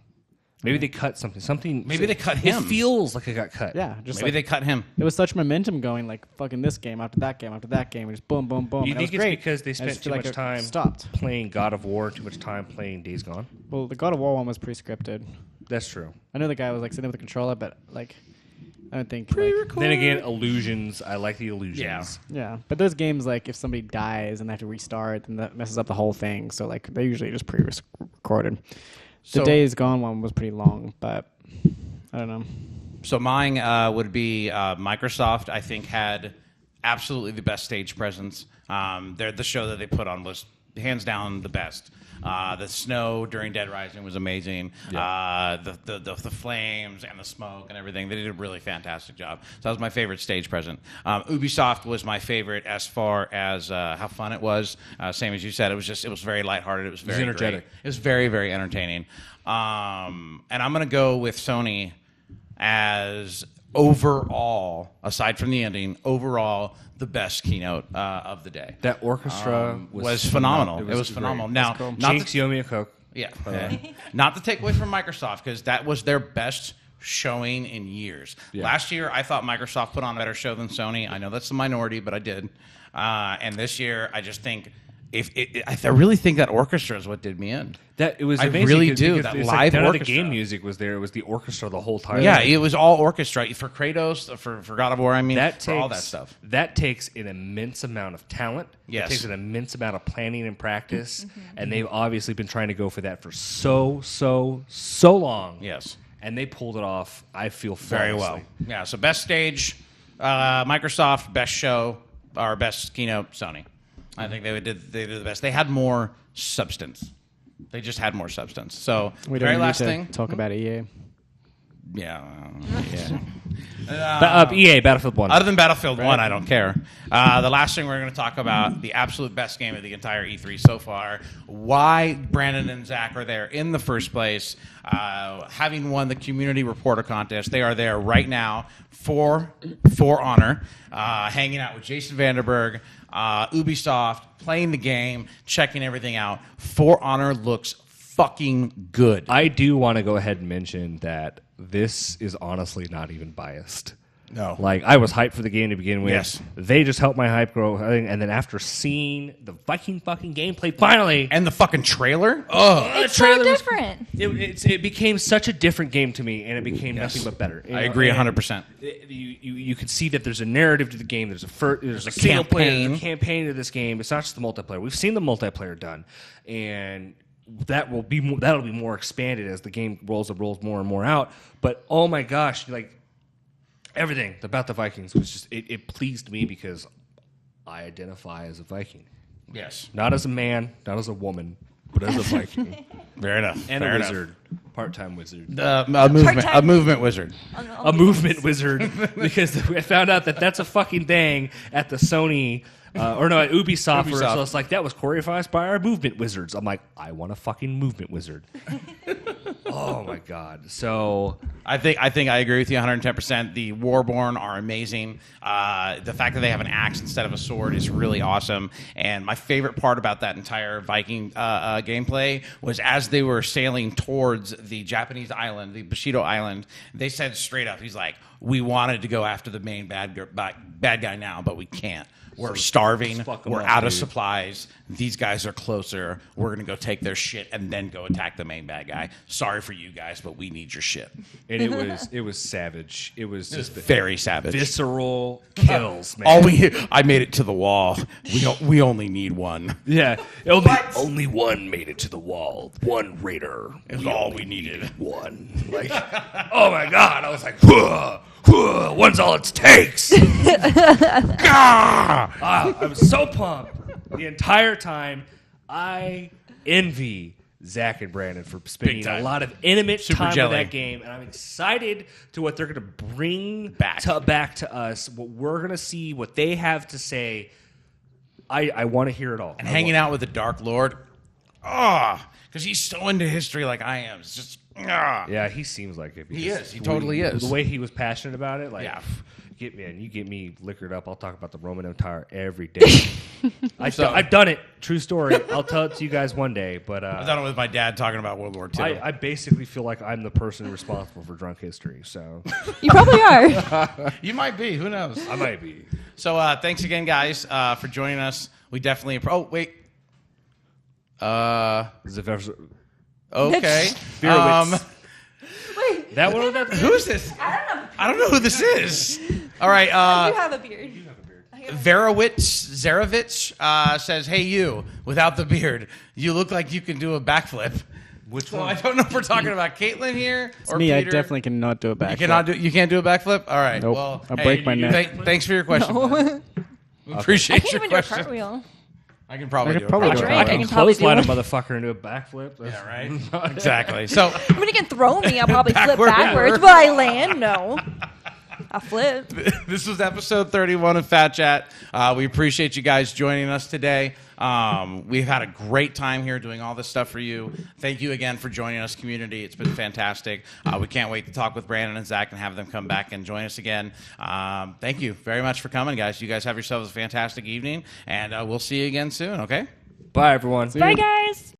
Maybe they cut something. Maybe they cut him. It feels like it got cut. yeah, just Maybe like, they cut him. there was such momentum going, like fucking this game after that game after that game, and just boom, boom, boom. You and it think was it's great. because they I spent just too feel much like it time stopped. playing God of War, too much time playing Days Gone? Well, the God of War one was pre-scripted. That's true. I know the guy was like sitting with the controller, but like I don't think. Like, Then again, illusions. I like the illusions. Yeah. yeah, but those games, like if somebody dies and they have to restart, then that messes up the whole thing. So like they usually just pre-recorded. The So- Days Gone one was pretty long, but I don't know. So mine would be Microsoft. I think had absolutely the best stage presence. The show that they put on was hands down the best. The snow during Dead Rising was amazing. The flames and the smoke and everything. They did a really fantastic job. So that was my favorite stage present. Ubisoft was my favorite as far as how fun it was. Same as you said, it was very lighthearted. It was very energetic. great. It was very, very entertaining. And I'm gonna go with Sony as overall, aside from the ending, overall the best keynote of the day. That orchestra Was phenomenal. It was great. phenomenal. Now, cool. not Jinx, to, you owe me a Coke. yeah, not to take away from Microsoft because that was their best showing in years. Yeah. Last year, I thought Microsoft put on a better show than Sony. I know that's the minority, but I did. And this year, I just think I really think that orchestra is what did me in. That it was. I amazing really because- do. because That it's live none of the orchestra. game music was there. It was the orchestra the whole time. Yeah, it was all orchestra for Kratos, for God of War. I mean, That for all that stuff. That takes an immense amount of talent. Yes. It takes an immense amount of planning and practice, and they've obviously been trying to go for that for so long. Yes, And they pulled it off. I feel very well. flawlessly. Yeah, so best stage, Microsoft. Best show, or best keynote, Sony. I think they did the best. They had more substance. They just had more substance. So We don't very need last to thing. talk about EA. Yeah. EA Battlefield 1. Other than Battlefield 1, I don't care. The last thing we're going to talk about, the absolute best game of the entire E3 so far, why Brandon and Zach are there in the first place, having won the Community Reporter Contest. They are there right now for honor, hanging out with Jason Vanderberg, Ubisoft, playing the game, checking everything out. For Honor looks fucking good. I do want to go ahead and mention that this is honestly not even biased. No. Like, I was hyped for the game to begin with. Yes. They just helped my hype grow. And then after seeing the Viking fucking gameplay, finally. And the fucking trailer? Oh, It's so different. It became such a different game to me, and it became nothing but better. You I know, agree and 100%. You can see that there's a narrative to the game. There's a single player, campaign. there's a campaign to this game. It's not just the multiplayer. We've seen the multiplayer done, and that'll be more expanded as the game rolls more and more out. But oh my gosh, like Everything about the Vikings was just it pleased me because I identify as a Viking, Yes. not as a man, not as a woman, but as a Viking Fair enough. and Fair a enough. wizard, part-time wizard. A movement wizard. A movement wizard because I found out that that's a fucking thing at the Sony or no at Ubisoft. Where Ubisoft. so it's like that was choreographed by our movement wizards. I'm like, I want a fucking movement wizard. Oh my god! So I think I agree with you 110%. The Warborn are amazing. The fact that they have an axe instead of a sword is really awesome. And my favorite part about that entire Viking gameplay was as they were sailing towards the Japanese island, the Bushido Island, they said straight up, he's like, we wanted to go after the main bad guy now, but we can't. We're starving. fuck 'em We're up, out of dude. supplies. These guys are closer. We're going to go take their shit and then go attack the main bad guy. Sorry for you guys, but we need your shit. and it was savage. It was just Very savage. visceral kills, man. I made it to the wall. We only need one. Yeah, only one made it to the wall. One raider. It was all we needed. One. Like, oh my god! I was like, one's all it takes. I was so pumped the entire time. I envy Zach and Brandon for spending time. a lot of intimate Super time jelly. with that game, and I'm excited to what they're going to bring Back. to us. What we're going to see, what they have to say. I want to hear it all. And hanging out with the Dark Lord. Because he's so into history like I am. It's just, Yeah, he seems like it. He because is. He totally is. The way he was passionate about it, like, Yeah. you get me liquored up. I'll talk about the Roman Empire every day. I've done it. True story. I'll tell it to you guys one day. But I've done it with my dad talking about World War II. I basically feel like I'm the person responsible for drunk history. So You probably are. You might be. Who knows? I might be. So thanks again, guys, for joining us. We definitely... Oh, wait. Okay. Beerwitz. Wait, That one or that? Who's this? I don't know who this is. All right. you have a beard. Zarovich says, hey, you, without the beard, you look like you can do a backflip. Which So one? I don't know if we're talking about Caitlin here or Me, Peter. I definitely cannot do a backflip. You can't do a backflip? All right. Nope. Well, I'll break my neck. Thanks for your question. No. bud. We I appreciate can't your even do a question. cartwheel. I can probably I do could probably it. do a Drake, I cartwheel. can probably do clothesline a it. motherfucker into a backflip. Yeah, right? Exactly. So, I mean, you can throw me. I'll probably flip Backward. backwards. Will I land? No. I'll flip. this was episode 31 of Phatt Chat. We appreciate you guys joining us today. We've had a great time here doing all this stuff for you. Thank you again for joining us, community. It's been fantastic. We can't wait to talk with Brandon and Zach and have them come back and join us again. Thank you very much for coming, guys. You guys have yourselves a fantastic evening, and we'll see you again soon, okay? Bye, everyone. Bye, guys.